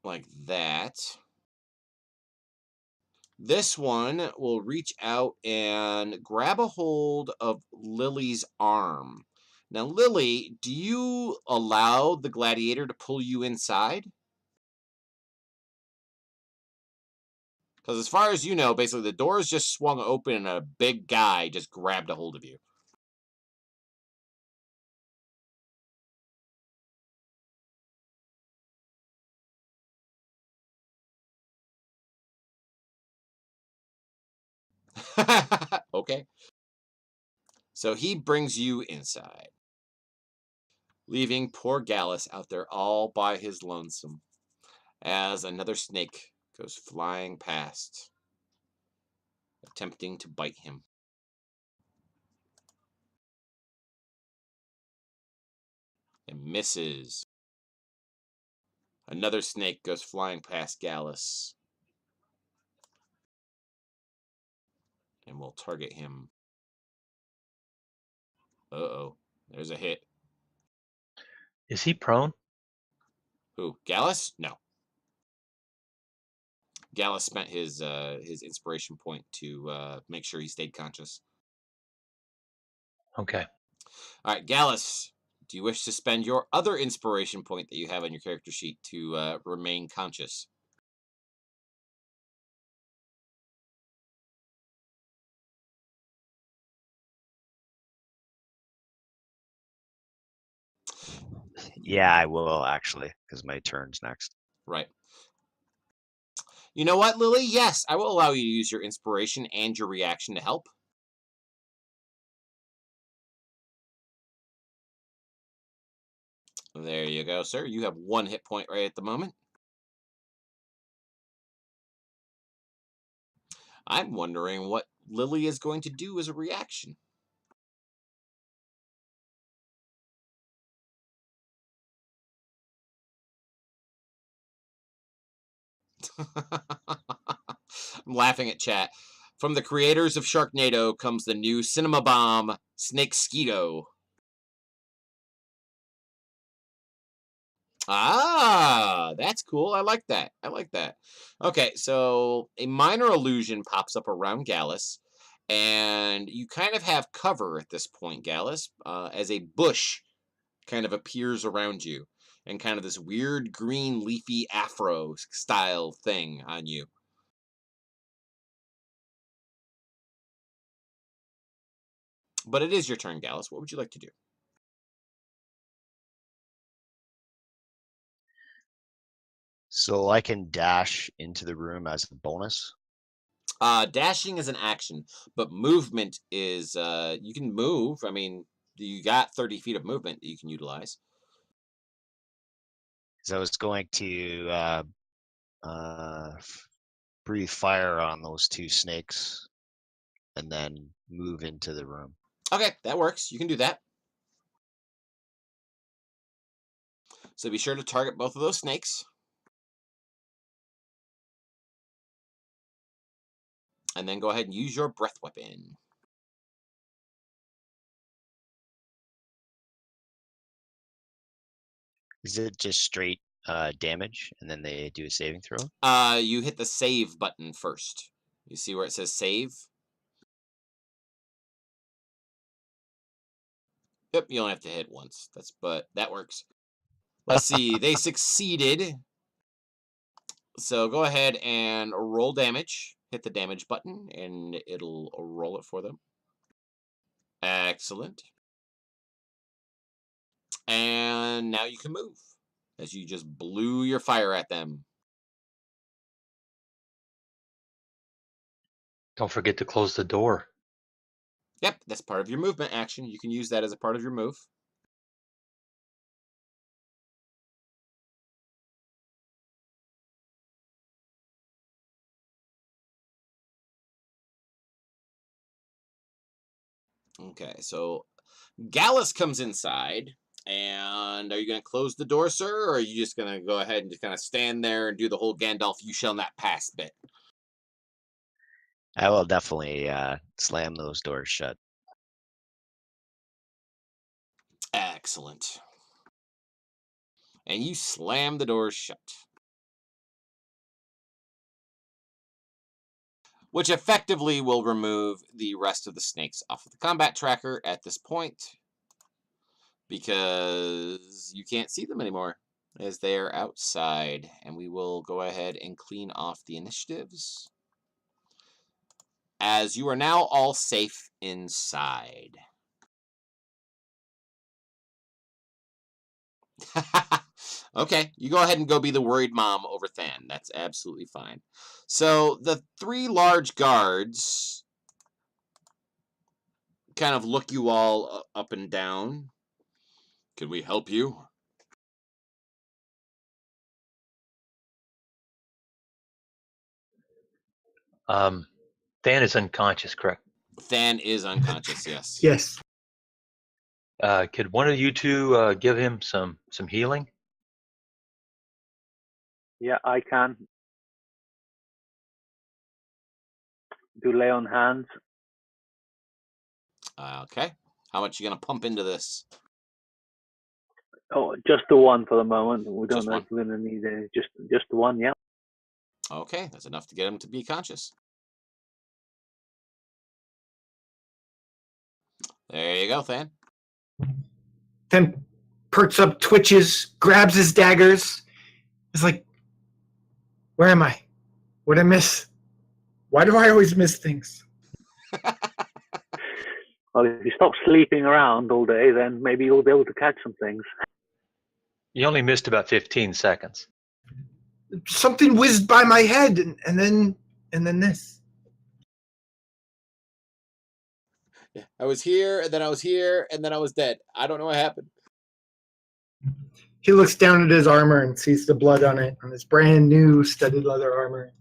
Like that. This one will reach out and grab a hold of Lily's arm. Now, Lily, do you allow the gladiator to pull you inside? Because as far as you know, basically the doors just swung open and a big guy just grabbed a hold of you. Okay. So he brings you inside, leaving poor Gallus out there all by his lonesome as another snake goes flying past, attempting to bite him. And misses. Another snake goes flying past Gallus and will target him. Uh-oh. There's a hit. Is he prone? Who? Gallus? No. Gallus spent his inspiration point to make sure he stayed conscious. Okay. All right, Gallus, do you wish to spend your other inspiration point that you have on your character sheet to remain conscious? Yeah, I will actually, because my turn's next. Right. You know what, Lily? Yes, I will allow you to use your inspiration and your reaction to help. There you go, sir. You have 1 hit point right at the moment. I'm wondering what Lily is going to do as a reaction. I'm laughing at chat. From the creators of Sharknado comes the new cinema bomb, Snake Skeeto. Ah, that's cool. I like that. I like that. Okay, so a minor illusion pops up around Gallus, and you kind of have cover at this point, Gallus, as a bush kind of appears around you, and kind of this weird green leafy afro style thing on you. But it is your turn, Gallus. What would you like to do? So I can dash into the room as a bonus. Dashing is an action, but movement is you can move. I mean, you got 30 feet of movement that you can utilize. Because I was going to breathe fire on those 2 snakes and then move into the room. Okay, that works. You can do that. So be sure to target both of those snakes. And then go ahead and use your breath weapon. Is it just straight damage, and then they do a saving throw? You hit the save button first. You see where it says save? Yep, you only have to hit once. But that works. Let's see. They succeeded. So go ahead and roll damage. Hit the damage button, and it'll roll it for them. Excellent. And now you can move as you just blew your fire at them. Don't forget to close the door. Yep, that's part of your movement action. You can use that as a part of your move. Okay, so Gallus comes inside. And are you going to close the door, sir, or are you just going to go ahead and just kind of stand there and do the whole Gandalf "you shall not pass" bit? I will definitely slam those doors shut. Excellent. And you slam the doors shut. Which effectively will remove the rest of the snakes off of the combat tracker at this point, because you can't see them anymore as they are outside. And we will go ahead and clean off the initiatives, as you are now all safe inside. Okay, you go ahead and go be the worried mom over Than. That's absolutely fine. So the three large guards kind of look you all up and down. Can we help you? Than is unconscious, correct? Than is unconscious, yes. Yes. Could one of you two give him some healing? Yeah, I can. Do lay on hands. Okay. How much you gonna pump into this? Oh, just the one for the moment. We don't Just know one. if we're gonna need just the one. Yeah. Okay, that's enough to get him to be conscious. There you go, Than. Then perks up, twitches, grabs his daggers. It's like, where am I? What did I miss? Why do I always miss things? Well, if you stop sleeping around all day, then maybe you'll be able to catch some things. You only missed about 15 seconds. Something whizzed by my head, and then this. Yeah, I was here, and then I was here, and then I was dead. I don't know what happened. He looks down at his armor and sees the blood on it, on his brand new studded leather armor.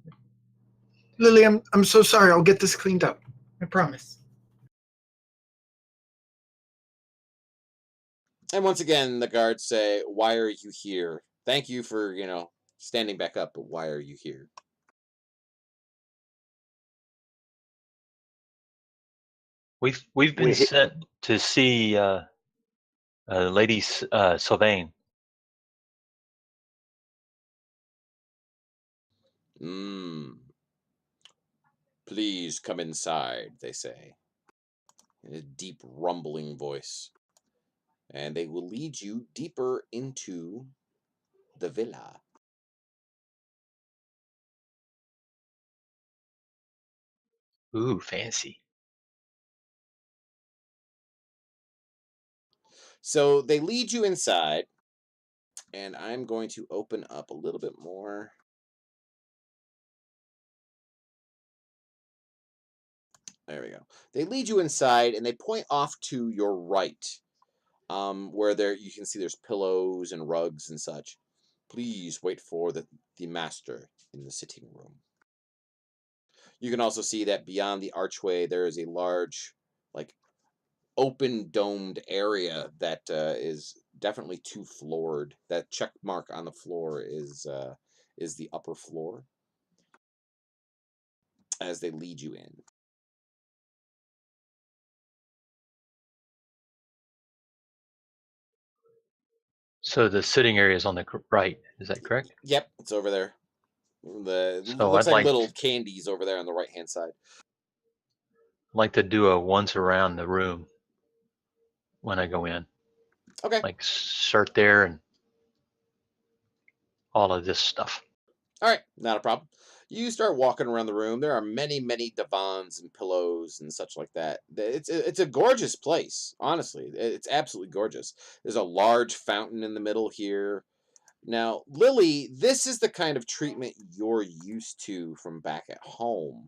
Lily, I'm so sorry. I'll get this cleaned up. I promise. And once again, the guards say, "Why are you here? Thank you for, standing back up, but why are you here?" We've been sent to see Lady Sylvain. Please come inside, they say, in a deep rumbling voice. And they will lead you deeper into the villa. Ooh, fancy. So they lead you inside, and I'm going to open up a little bit more. There we go. They lead you inside, and they point off to your right, where you can see there's pillows and rugs and such. Please wait for the master in the sitting room. You can also see that beyond the archway, there is a large, like, open domed area that is definitely two floored. That check mark on the floor is the upper floor as they lead you in. So the sitting area is on the right. Is that correct? Yep, it's over there. The So looks I'd like like little candies over there on the right hand side. to do a once around the room when I go in. Okay. Like start there and all of this stuff. All right, not a problem. You start walking around the room. There are many divans and pillows and such like that. It's a gorgeous place, honestly. It's absolutely gorgeous. There's a large fountain in the middle here. Now, Lily, this is the kind of treatment you're used to from back at home.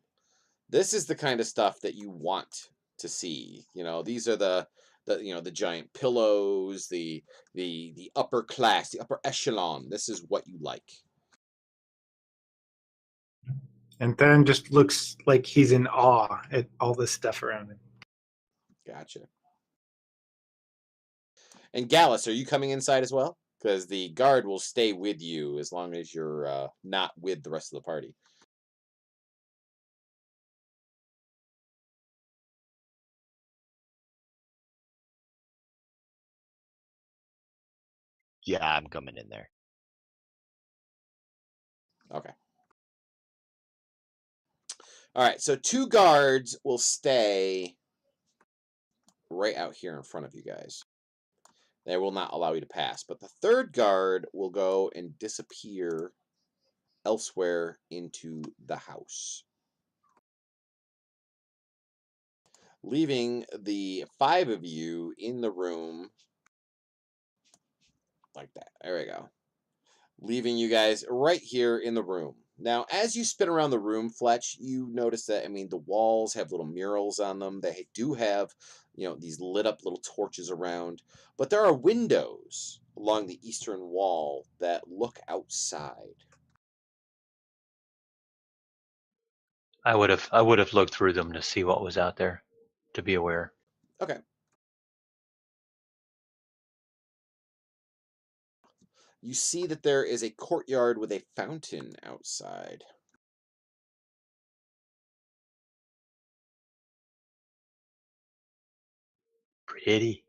This is the kind of stuff that you want to see. These are the giant pillows, the upper class, the upper echelon. This is what you like. And Theron just looks like he's in awe at all this stuff around him. Gotcha. And Gallus, are you coming inside as well? Because the guard will stay with you as long as you're not with the rest of the party. Yeah, I'm coming in there. Okay. All right, so 2 guards will stay right out here in front of you guys. They will not allow you to pass. But the 3rd guard will go and disappear elsewhere into the house, leaving the 5 of you in the room like that. There we go. Leaving you guys right here in the room. Now, as you spin around the room, Fletch, you notice that, the walls have little murals on them. They do have, these lit up little torches around. But there are windows along the eastern wall that look outside. I would have looked through them to see what was out there, to be aware. Okay. You see that there is a courtyard with a fountain outside. Pretty.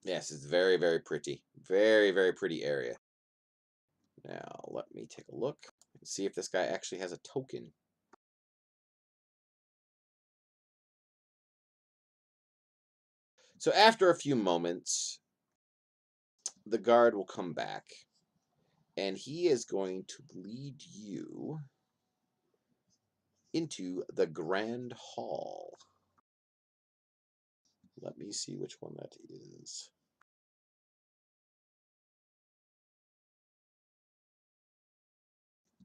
Yes, it's very, very pretty. Very, very pretty area. Now, let me take a look and see if this guy actually has a token. So after a few moments, the guard will come back, and he is going to lead you into the Grand Hall. Let me see which one that is.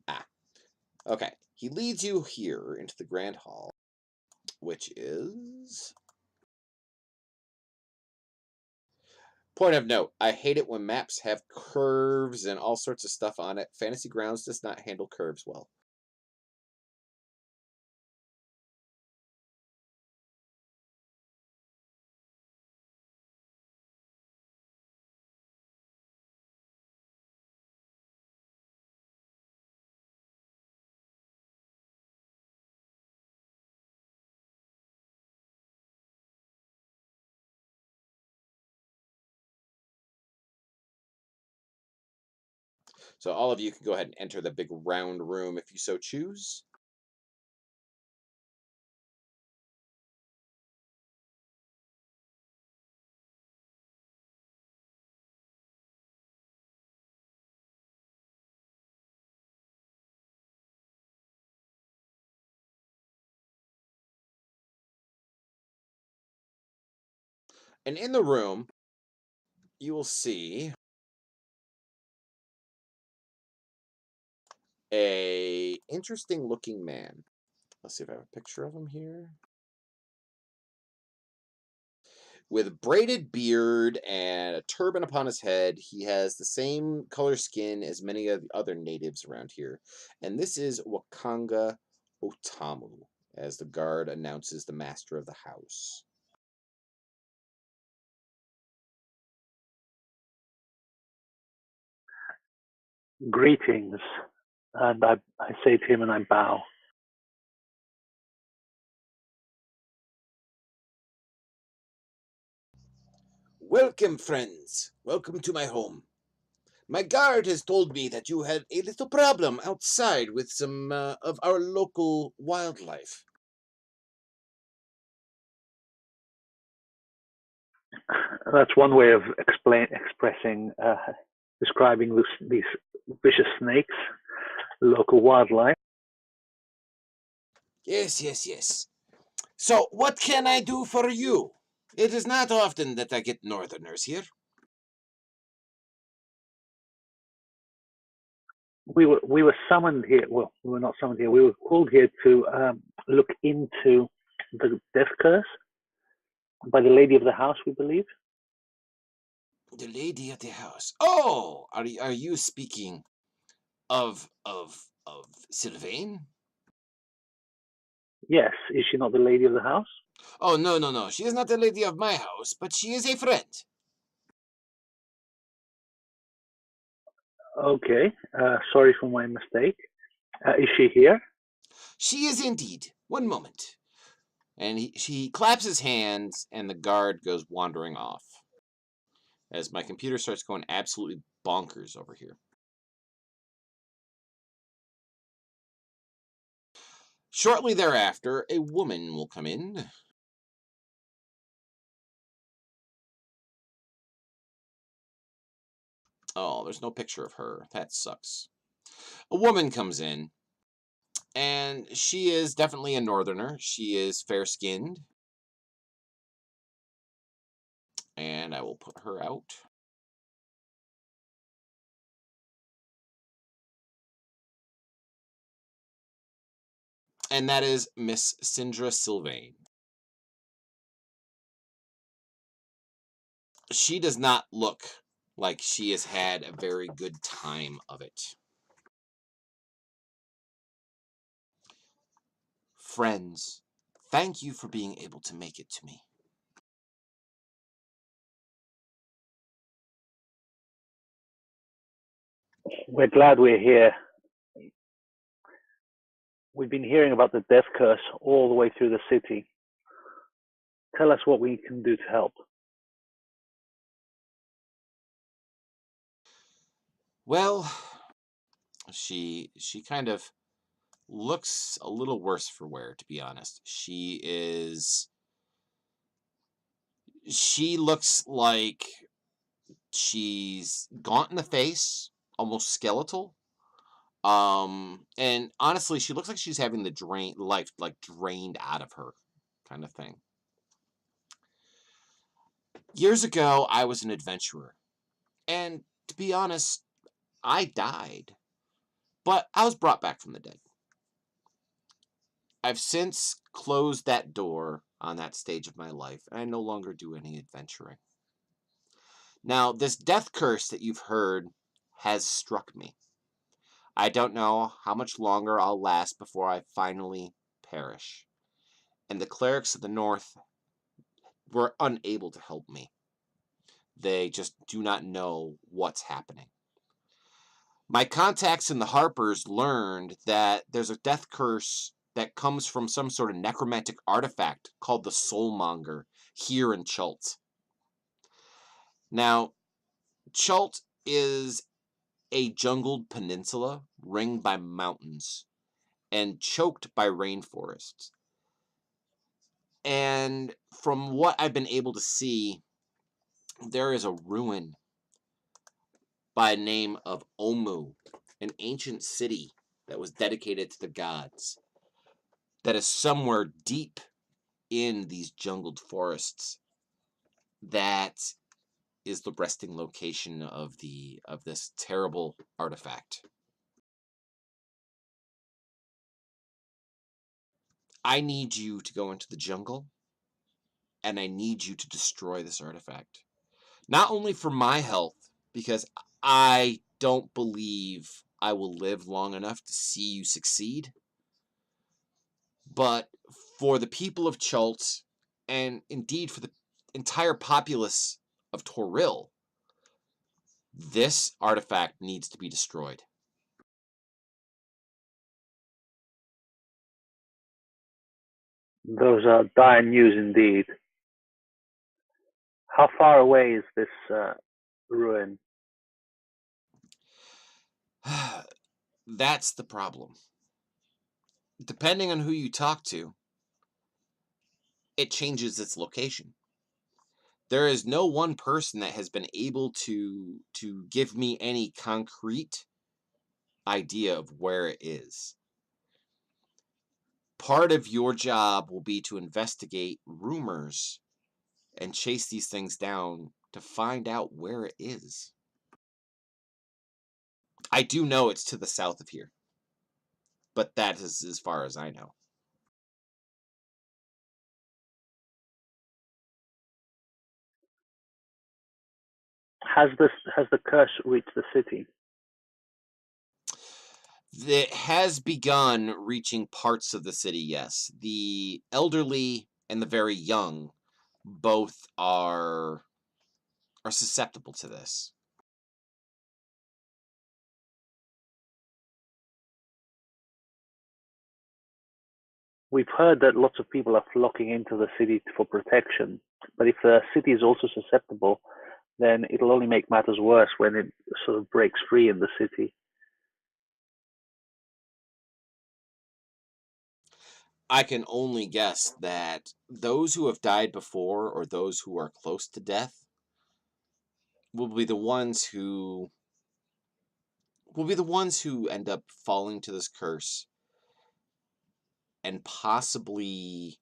Ah, okay. He leads you here into the Grand Hall, which is... Point of note, I hate it when maps have curves and all sorts of stuff on it. Fantasy Grounds does not handle curves well. So all of you can go ahead and enter the big round room if you so choose. And in the room, you will see a interesting looking man. Let's see if I have a picture of him here. With braided beard and a turban upon his head, he has the same color skin as many of the other natives around here. And this is Wakanga Otamu, as the guard announces the master of the house. Greetings. And I say to him and I bow. Welcome, friends. Welcome to my home. My guard has told me that you had a little problem outside with some of our local wildlife. That's one way of describing these vicious snakes, local wildlife. Yes. So, what can I do for you? It is not often that I get northerners here. We were summoned here. Well, we were not summoned here. We were called here to look into the death curse by the lady of the house, we believe. The lady of the house. Oh, are you speaking of Sylvain? Yes, is she not the lady of the house? Oh, no. She is not the lady of my house, but she is a friend. Okay, sorry for my mistake. Is she here? She is indeed. One moment. And she claps his hands, and the guard goes wandering off. As my computer starts going absolutely bonkers over here. Shortly thereafter, a woman will come in. Oh, there's no picture of her. That sucks. A woman comes in, and she is definitely a northerner. She is fair-skinned. And I will put her out. And that is Miss Sindra Sylvain. She does not look like she has had a very good time of it. Friends, thank you for being able to make it to me. We're glad we're here. We've been hearing about the death curse all the way through the city. Tell us what we can do to help. Well, she kind of looks a little worse for wear, to be honest. She looks like she's gaunt in the face, almost skeletal. And honestly, she looks like she's having the life like drained out of her, kind of thing. Years ago, I was an adventurer, and to be honest, I died, but I was brought back from the dead. I've since closed that door on that stage of my life, and I no longer do any adventuring. Now, this death curse that you've heard has struck me. I don't know how much longer I'll last before I finally perish. And the clerics of the north were unable to help me. They just do not know what's happening. My contacts in the Harpers learned that there's a death curse that comes from some sort of necromantic artifact called the Soulmonger here in Chult. Now, Chult is a jungled peninsula ringed by mountains and choked by rainforests. And from what I've been able to see, there is a ruin by the name of Omu, an ancient city that was dedicated to the gods, that is somewhere deep in these jungled forests. That is the resting location of this terrible artifact. I need you to go into the jungle, and I need you to destroy this artifact. Not only for my health, because I don't believe I will live long enough to see you succeed, but for the people of Chult, and indeed for the entire populace of Toril, this artifact needs to be destroyed. Those are dire news indeed. How far away is this ruin? That's the problem. Depending on who you talk to, it changes its location. There is no one person that has been able to give me any concrete idea of where it is. Part of your job will be to investigate rumors and chase these things down to find out where it is. I do know it's to the south of here, but that is as far as I know. Has the curse reached the city? It has begun reaching parts of the city, yes. The elderly and the very young both are susceptible to this. We've heard that lots of people are flocking into the city for protection, but if the city is also susceptible, then it'll only make matters worse when it sort of breaks free in the city. I can only guess that those who have died before or those who are close to death will be the ones who end up falling to this curse and possibly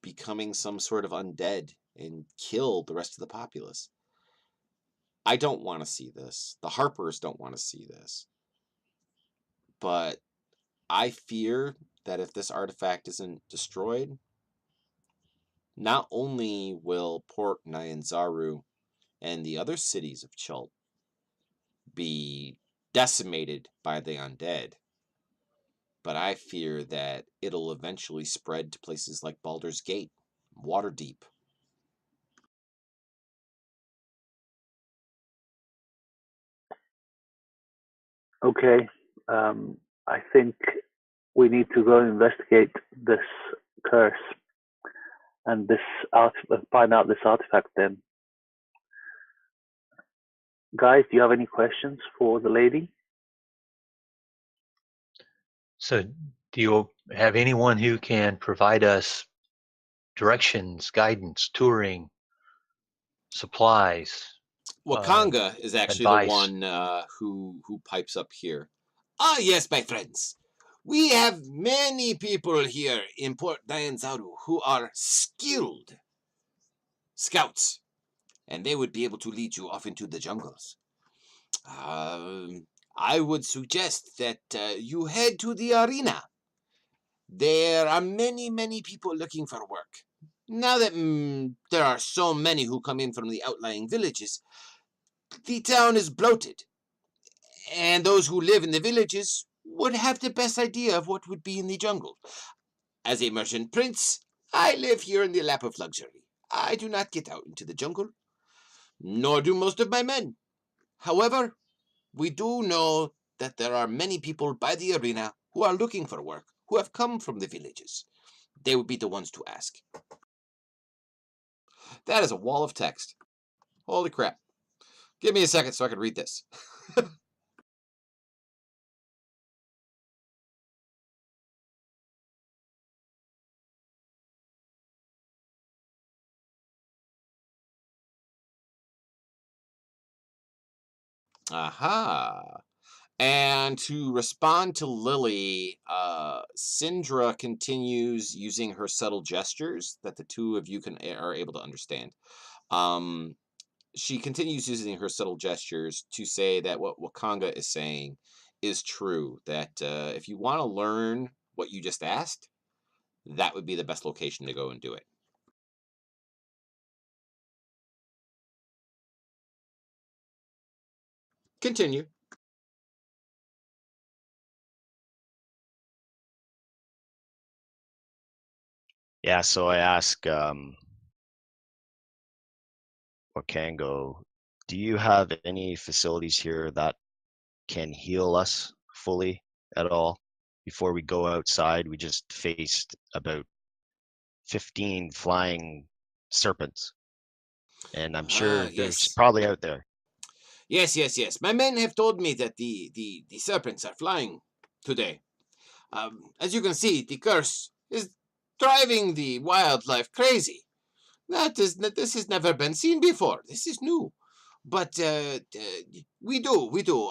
becoming some sort of undead and kill the rest of the populace. I don't want to see this. The Harpers don't want to see this. But I fear that if this artifact isn't destroyed, not only will Port Nyanzaru and the other cities of Chult be decimated by the undead, but I fear that it'll eventually spread to places like Baldur's Gate, Waterdeep. Okay, I think we need to go investigate this curse and find out this artifact then. Guys, do you have any questions for the lady? So, do you have anyone who can provide us directions, guidance, touring, supplies, Wakanga is actually the advice? one who pipes up here. Ah, yes, my friends. We have many people here in Port Nyanzaru who are skilled scouts, and they would be able to lead you off into the jungles. I would suggest that you head to the arena. There are many, many people looking for work. Now that there are so many who come in from the outlying villages, the town is bloated, and those who live in the villages would have the best idea of what would be in the jungle. As a merchant prince, I live here in the lap of luxury. I do not get out into the jungle, nor do most of my men. However, we do know that there are many people by the arena who are looking for work, who have come from the villages. They would be the ones to ask. That is a wall of text. Holy crap. Give me a second so I can read this. Aha. And to respond to Lily, Syndra continues using her subtle gestures that the two of you are able to understand. She continues using her subtle gestures to say that what Wakanga is saying is true. That if you want to learn what you just asked, that would be the best location to go and do it. Continue. Yeah, so I ask Wakango, do you have any facilities here that can heal us fully at all? Before we go outside, we just faced about 15 flying serpents, and I'm Ah, sure there's yes. probably out there. Yes, yes, yes. My men have told me that the serpents are flying today. As you can see, the curse is driving the wildlife crazy. This has never been seen before. This is new. But we do.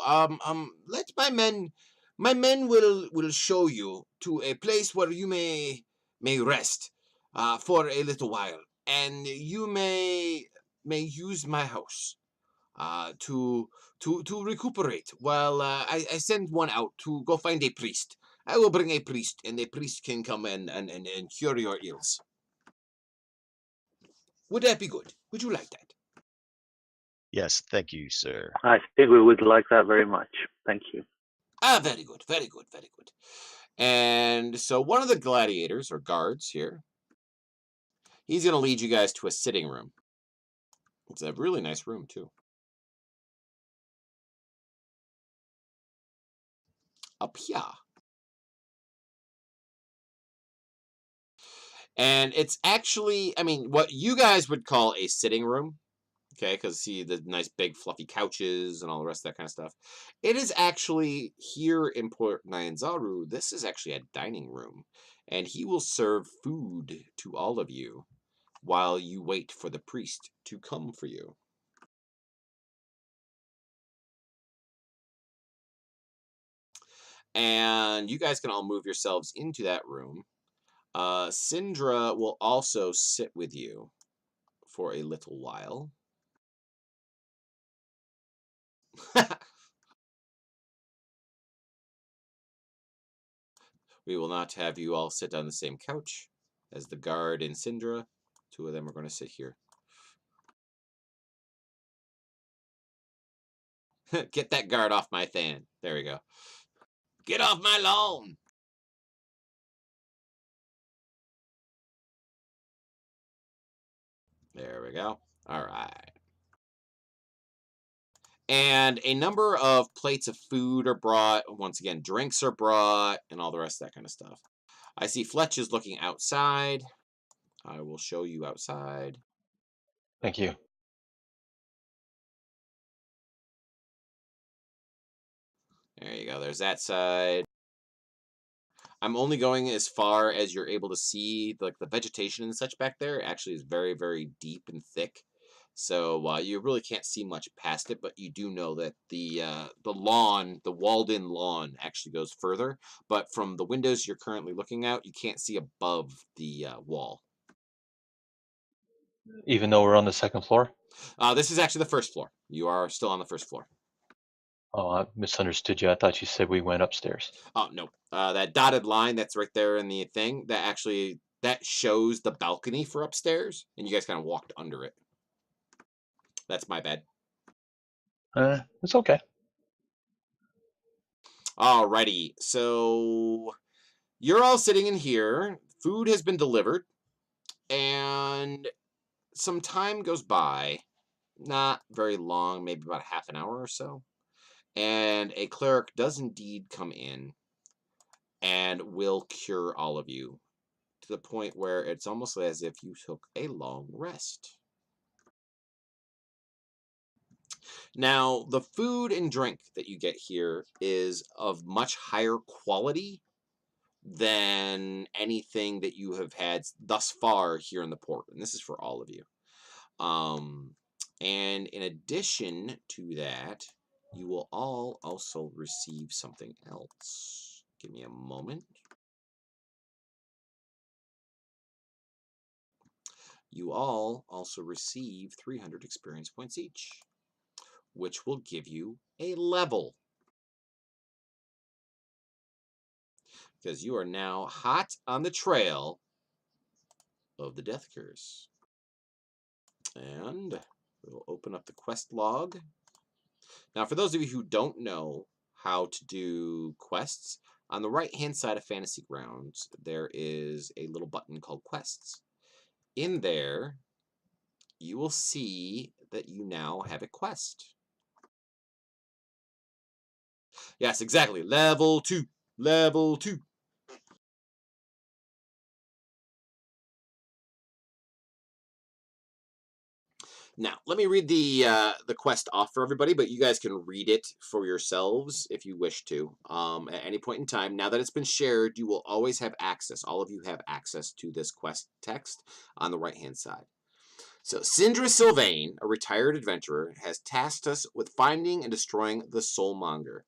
Let my men will show you to a place where you may rest, for a little while, and you may use my house, to recuperate. While I send one out to go find a priest. I will bring a priest, and the priest can come and cure your ills. Would that be good? Would you like that? Yes, thank you, sir. I think we would like that very much. Thank you. Ah, very good, very good, very good. And so one of the gladiators or guards here, he's going to lead you guys to a sitting room. It's a really nice room too. Up here. And it's actually, I mean, what you guys would call a sitting room. Okay, because see the nice big fluffy couches and all the rest of that kind of stuff. It is actually here in Port Nyanzaru. This is actually a dining room, and he will serve food to all of you while you wait for the priest to come for you. And you guys can all move yourselves into that room. Syndra will also sit with you for a little while. We will not have you all sit on the same couch as the guard and Syndra. Two of them are going to sit here. Get that guard off my fan. There we go. Get off my lawn. There we go. All right. And a number of plates of food are brought. Once again, drinks are brought and all the rest of that kind of stuff. I see Fletch is looking outside. I will show you outside. Thank you. There you go. There's that side. I'm only going as far as you're able to see. Like the vegetation and such back there actually is very, very deep and thick. So you really can't see much past it, but you do know that the lawn, the walled-in lawn, actually goes further. But from the windows you're currently looking out, you can't see above the wall. Even though we're on the second floor? This is actually the first floor. You are still on the first floor. Oh, I misunderstood you. I thought you said we went upstairs. Oh no, that dotted line that's right there in the thing that shows the balcony for upstairs, and you guys kind of walked under it. That's my bad. It's okay. Alrighty, so you're all sitting in here. Food has been delivered, and some time goes by. Not very long, maybe about half an hour or so. And a cleric does indeed come in and will cure all of you to the point where it's almost as if you took a long rest. Now, the food and drink that you get here is of much higher quality than anything that you have had thus far here in the port. And this is for all of you. And in addition to that, you will all also receive something else. Give me a moment. You all also receive 300 experience points each, which will give you a level. Because you are now hot on the trail of the Death Curse. And we'll open up the quest log. Now, for those of you who don't know how to do quests, on the right-hand side of Fantasy Grounds, there is a little button called Quests. In there, you will see that you now have a quest. Yes, exactly. Level 2. Level 2. Now, let me read the quest off for everybody, but you guys can read it for yourselves if you wish to. At any point in time, now that it's been shared, you will always have access. All of you have access to this quest text on the right-hand side. So, Sindra Sylvain, a retired adventurer, has tasked us with finding and destroying the Soulmonger.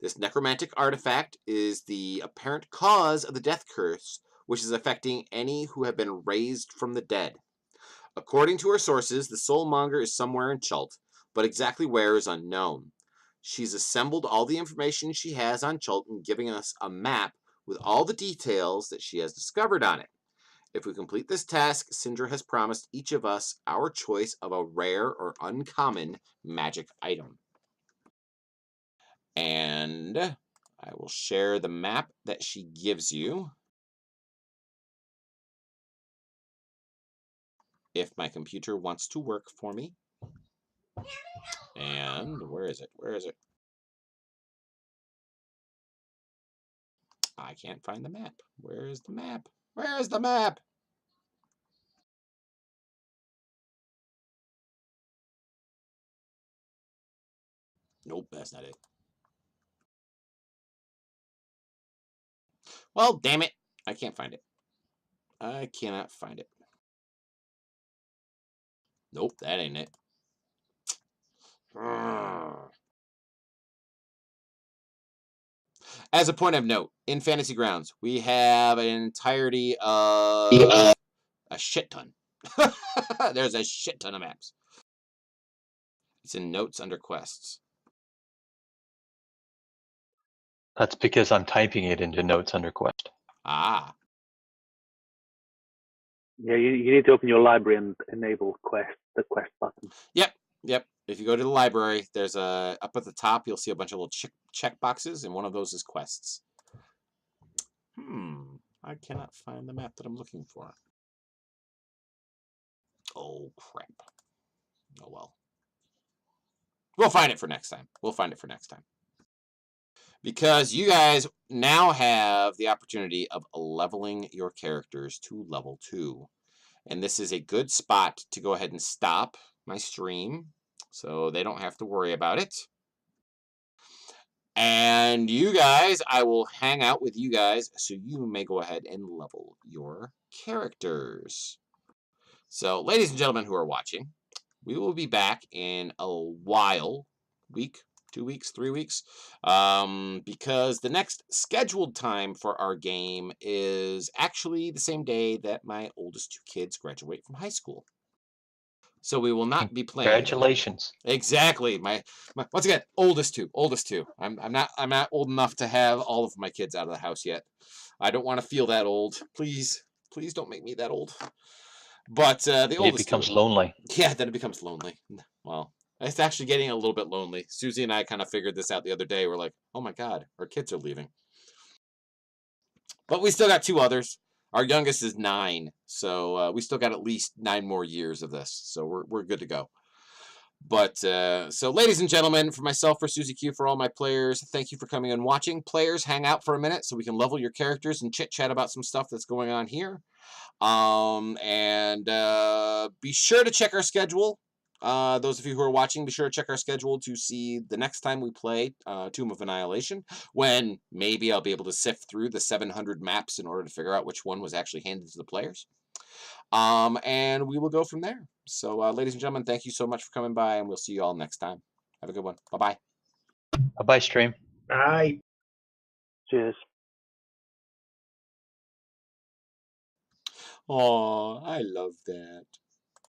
This necromantic artifact is the apparent cause of the death curse, which is affecting any who have been raised from the dead. According to her sources, the Soulmonger is somewhere in Chult, but exactly where is unknown. She's assembled all the information she has on Chult and giving us a map with all the details that she has discovered on it. If we complete this task, Sindra has promised each of us our choice of a rare or uncommon magic item. And I will share the map that she gives you. If my computer wants to work for me. And where is it? Where is it? I can't find the map. Where is the map? Where is the map? Nope, that's not it. Well, damn it. I can't find it. I cannot find it. Nope, that ain't it. As a point of note, in Fantasy Grounds, we have an entirety of a shit ton. There's a shit ton of maps. It's in notes under quests. That's because I'm typing it into notes under quest. Ah. Yeah, you need to open your library and enable the quest button. Yep. If you go to the library, there's up at the top, you'll see a bunch of little check boxes, and one of those is quests. I cannot find the map that I'm looking for. Oh, crap. Oh, well. We'll find it for next time. Because you guys now have the opportunity of leveling your characters to level 2. And this is a good spot to go ahead and stop my stream so they don't have to worry about it. And you guys, I will hang out with you guys so you may go ahead and level your characters. So, ladies and gentlemen who are watching, we will be back in a while, week, 2 weeks, 3 weeks, because the next scheduled time for our game is actually the same day that my oldest 2 kids graduate from high school. So we will not be playing. Congratulations. Exactly. My once again, oldest two. I'm not old enough to have all of my kids out of the house yet. I don't want to feel that old. Please don't make me that old. But the oldest It becomes two. lonely. Yeah, then it becomes lonely. Well, it's actually getting a little bit lonely. Susie and I kind of figured this out the other day. We're like, oh my God, our kids are leaving. But we still got 2 others. Our youngest is 9, so we still got at least 9 more years of this. So we're good to go. But so, ladies and gentlemen, for myself, for Susie Q, for all my players, thank you for coming and watching. Players, hang out for a minute so we can level your characters and chit chat about some stuff that's going on here. And be sure to check our schedule. Those of you who are watching, be sure to check our schedule to see the next time we play Tomb of Annihilation, when maybe I'll be able to sift through the 700 maps in order to figure out which one was actually handed to the players. And we will go from there. So, ladies and gentlemen, thank you so much for coming by, and we'll see you all next time. Have a good one. Bye-bye. Bye-bye, stream. Bye. Cheers. Oh, I love that.